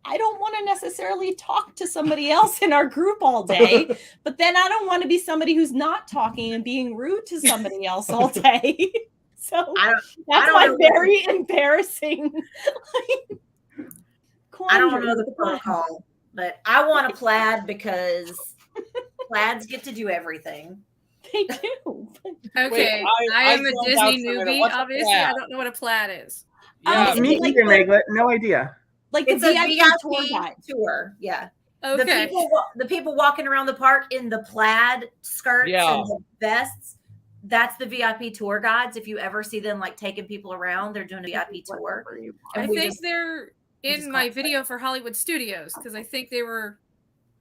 I don't want to necessarily talk to somebody else in our group all day, but then I don't want to be somebody who's not talking and being rude to somebody else all day. So that's my very embarrassing. I don't know the protocol, but I want a plaid because plaids get to do everything. They do. Okay, Wait, I am a zoned out Disney for a minute. newbie. What's a Obviously, plaid? I don't know what a plaid is. Yeah, It's Me like either, the- Meglet. No idea. Like the It's a VIP tour VIP guide. tour. Yeah. Okay. The people walking around the park in the plaid skirts Yeah. and the vests, that's the VIP tour guides. If you ever see them like taking people around, they're doing a VIP tour. I And we think just- they're just in my call it video for Hollywood Studios because I think they were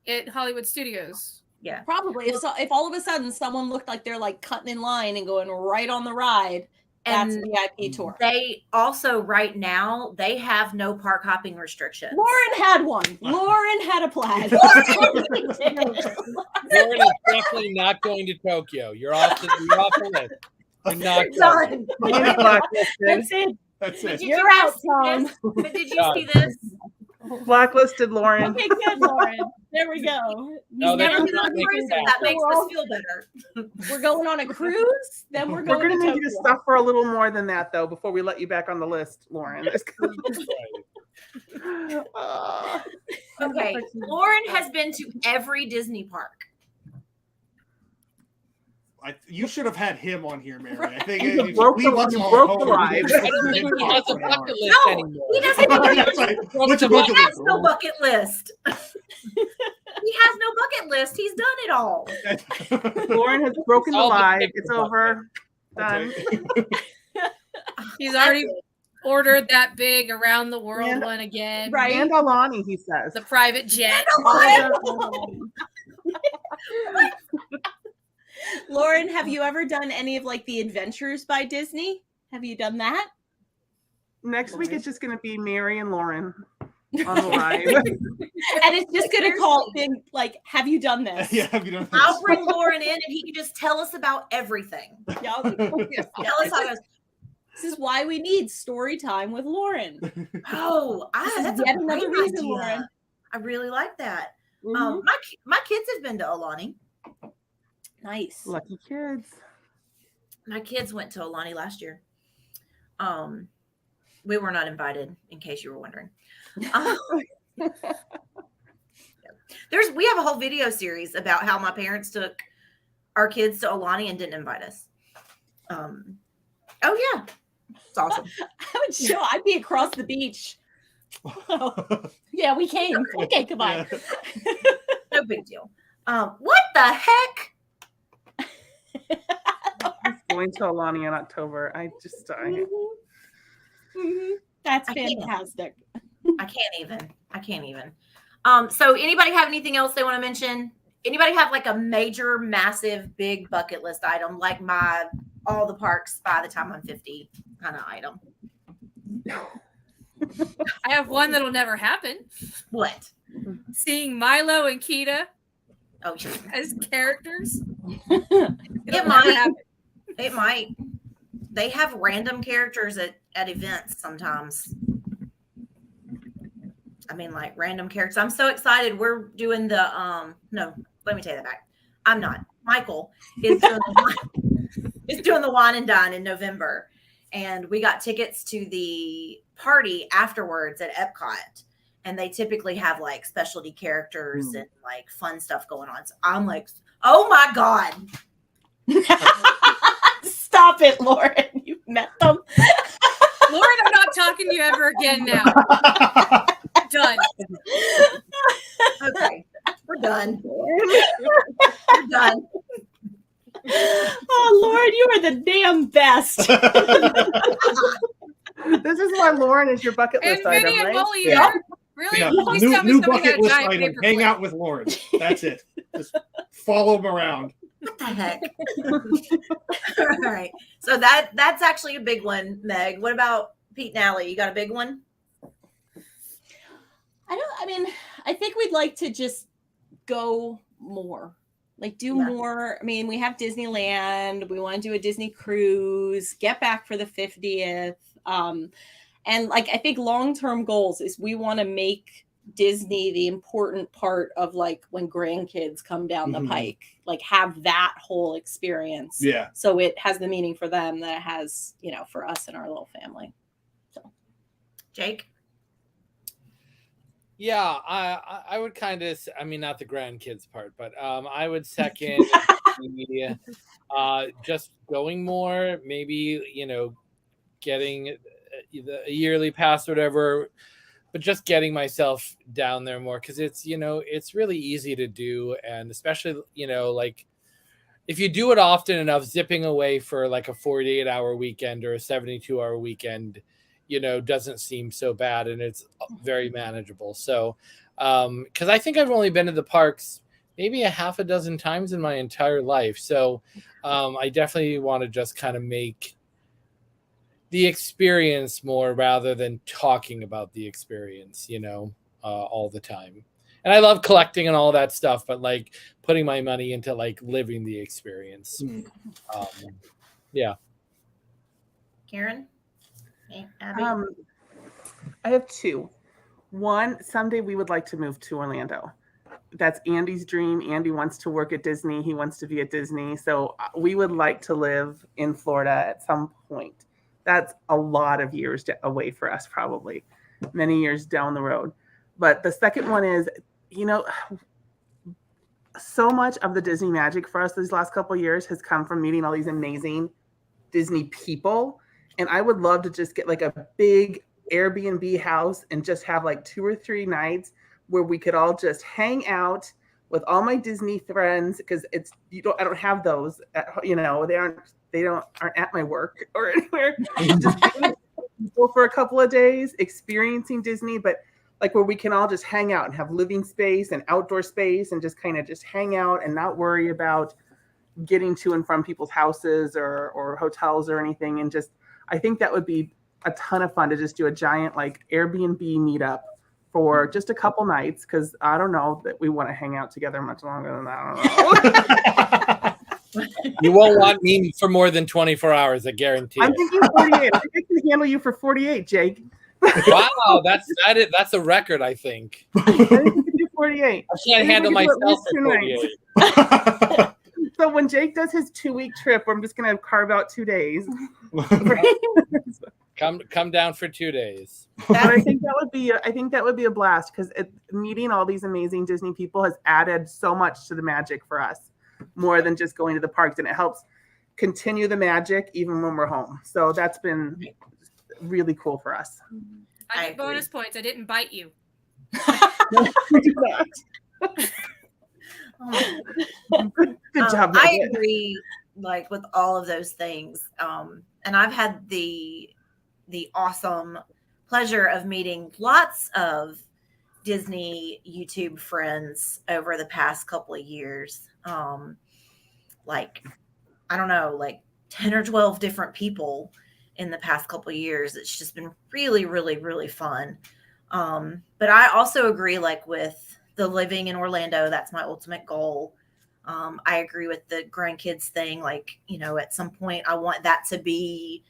at Hollywood Studios. Yeah. Probably if all of a sudden someone looked like they're like cutting in line and going right on the ride, that's And VIP tour. they also right now they have no park hopping restrictions. Lauren had one. Lauren had a plaid. Lauren is definitely not going to Tokyo. You're off the list. You're not Done. He's blacklisted. That's it. That's Did it. you You're out, guys see Tom. this? But did you Done. see this? Blacklisted Lauren. Okay, good, Lauren. There we go. No, He's they're never Never not been been on a making cruise, that. that makes us feel better. We're going on a cruise, then we're We're going going to to need you to Tokyo. suffer a little more than that, though, before we let you back on the list, Lauren. Uh, Okay, Lauren has been to every Disney park. You should have had him on here, Mary. I think He broke the- want he him broke on the hold. line. I don't think he has a bucket list No, anymore. he doesn't. That's right. What's your He bucket has list? no bucket list. He has no bucket list. He's done it all. Lauren has broken the All the lie. pictures It's up over. That's Done. right. He's already ordered that big around the world And- one again. Right. And Alani, he says. The private jet. Lauren, have you ever done any of like the Adventures by Disney? Have you done that? Next week, it's just going to be Mary and Lauren on the ride. And it's just gonna call in like, have you done this? Yeah, have you done I'll this? bring Lauren in and he can just tell us about everything. Yeah, I'll be cool. Tell us how it goes. This is why we need story time with Lauren. Oh, This is that's yet a another great reason, idea. Lauren. I really like that. Mhm. My kids have been to Alani. Nice. Lucky kids. My kids went to Alani last year. We were not invited, in case you were wondering. We have a whole video series about how my parents took our kids to Alani and didn't invite us. Oh yeah, it's awesome. I would show. I'd be across the beach. Oh, yeah, we came. Okay, goodbye. Yeah. No big deal. What the heck? Going to Alani in October. That's I can't. fantastic. I can't even. So anybody have anything else they want to mention? Anybody have like a major, massive, big bucket list item, like my all the parks by the time I'm 50 kind of item? I have one that'll never happen. What? Seeing Milo and Kita Oh, sure. as characters. It It'll might. never happen. It might. They have random characters at events sometimes. I mean, like random characters. I'm so excited. We're doing the no, let me take that back. I'm not. Michael is doing the wine and dine in November. And we got tickets to the party afterwards at Epcot. And they typically have like specialty characters and like fun stuff going on. So I'm like, oh my God. Stop it, Lauren. You met them. Lauren, I'm not talking to you ever again now. Done. Okay. We're done. We're done. Oh, Lauren, you are the damn best. This is why Lauren is your bucket And list item, Vinny and right? Molly Yeah. there. Really? Yeah. Please New tell me somebody bucket had a list giant item. paper Hang plate. out with Lauren. That's it. Just follow him around. What the heck? All right. So that's actually a big one, Meg. What about Pete and Allie? You got a big one? I think we'd like to just go more. Like do Yeah. more. I mean, we have Disneyland. We want to do a Disney cruise. Get back for the 50th. And like I think long-term goals is we want to make Disney the important part of like when grandkids come down the Mhm. pike, like have that whole experience. Yeah. So it has the meaning for them that it has, you know, for us and our little family. Jake? Yeah, I would kind of, I mean, not the grandkids part, but I would second the, just going more, maybe, you know, getting a yearly pass or whatever, but just getting myself down there more because it's, you know, it's really easy to do. And especially, you know, like if you do it often enough, zipping away for like a 48-hour weekend or a 72-hour weekend, you know, doesn't seem so bad and it's very manageable. So, because I think I've only been to the parks maybe a half a dozen times in my entire life. So I definitely want to just kind of make the experience more rather than talking about the experience, you know, all the time. And I love collecting and all that stuff, but like putting my money into like living the experience. Yeah. Karen? Abby? I have two. One, someday we would like to move to Orlando. That's Andy's dream. Andy wants to work at Disney. He wants to be at Disney. So we would like to live in Florida at some point. That's a lot of years away for us, probably many years down the road. But the second one is, you know, so much of the Disney magic for us these last couple of years has come from meeting all these amazing Disney people. And I would love to just get like a big Airbnb house and just have like 2 or 3 nights where we could all just hang out with all my Disney friends, because I don't have those you know, they aren't at my work or anywhere. Just people for a couple of days experiencing Disney, but like where we can all just hang out and have living space and outdoor space and just kind of just hang out and not worry about getting to and from people's houses or hotels or anything. And just, I think that would be a ton of fun to just do a giant like Airbnb meetup for just a couple nights, because I don't know that we want to hang out together much longer than that. I don't know. You won't want me for more than 24 hours, I guarantee. I'm thinking 48. I think I can handle you for 48, Jake. Wow, that's a record, I think. I think we can do 48. I can't handle myself for 48. So when Jake does his 2-week trip, I'm just going to carve out 2 days. Come down for 2 days. But I think that would be a blast, because meeting all these amazing Disney people has added so much to the magic for us, more than just going to the parks, and it helps continue the magic even when we're home. So that's been really cool for us. I get bonus points. I didn't bite you. Good job. I agree, like with all of those things. And I've had the awesome pleasure of meeting lots of Disney YouTube friends over the past couple of years. Like, I don't know, like 10 or 12 different people in the past couple of years. It's just been really, really, really fun. But I also agree, like with the living in Orlando, that's my ultimate goal. I agree with the grandkids thing. Like, you know, at some point I want that to be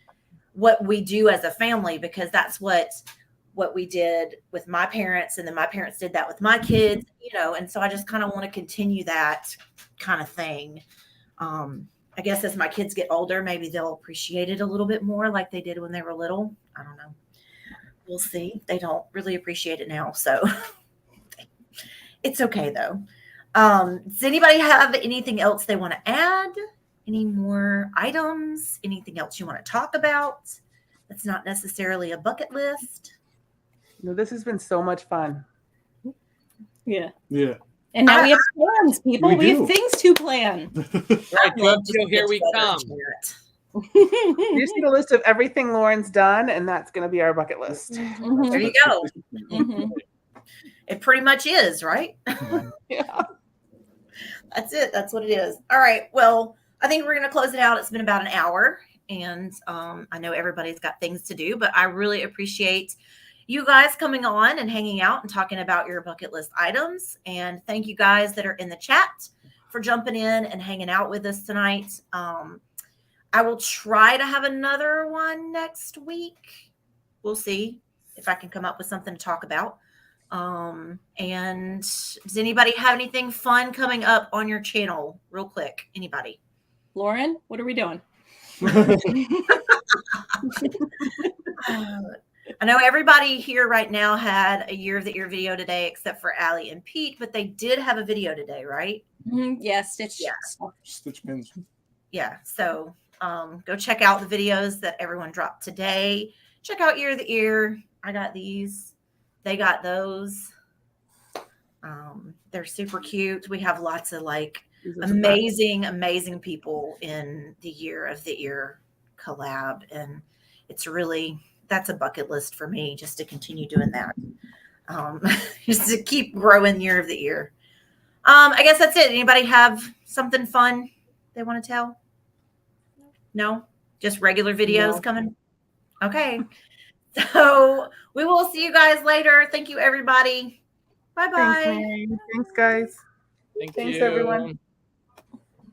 what we do as a family, because that's what we did with my parents. And then my parents did that with my kids, you know, and so I just kind of want to continue that kind of thing. I guess as my kids get older, maybe they'll appreciate it a little bit more like they did when they were little. I don't know. We'll see. They don't really appreciate it now. So it's okay though. Does anybody have anything else they want to add? Any more items? Anything else you want to talk about that's not necessarily a bucket list? No, this has been so much fun. Yeah. Yeah. And now we have plans, people. We do. have things to plan. Right, Jojo, here we come. You just need a list of everything Lauren's done, and that's going to be our bucket list. Mhm. There you go. Mhm. It pretty much is, right? Yeah. That's it. That's what it is. All right. Well, I think we're going to close it out. It's been about an hour, and I know everybody's got things to do, but I really appreciate you guys coming on and hanging out and talking about your bucket list items. And thank you guys that are in the chat for for jumping in and hanging out with us tonight. I will try to have another one next week. We'll see if I can come up with something to talk about. And does anybody have anything fun coming up on your channel real quick? Anybody? Lauren, what are we doing? I know everybody here right now had a Year of the Ear video today, except for Allie and Pete, but they did have a video today, right? Yeah, Stitch. Yeah. Stitch pins. Yeah. So go check out the videos that everyone dropped today. Check out Year of the Ear. I got these. They got those. They're super cute. We have lots of like amazing people in the Year of the Ear collab, and it's really, that's a bucket list for me, just to continue doing that. Just to keep growing Year of the Ear. I guess that's it. Anybody have something fun they want to tell? No, just regular videos coming. Okay. So we will see you guys later. Thank you, everybody. Bye-bye. Thanks, guys. Thank Thanks, you. everyone.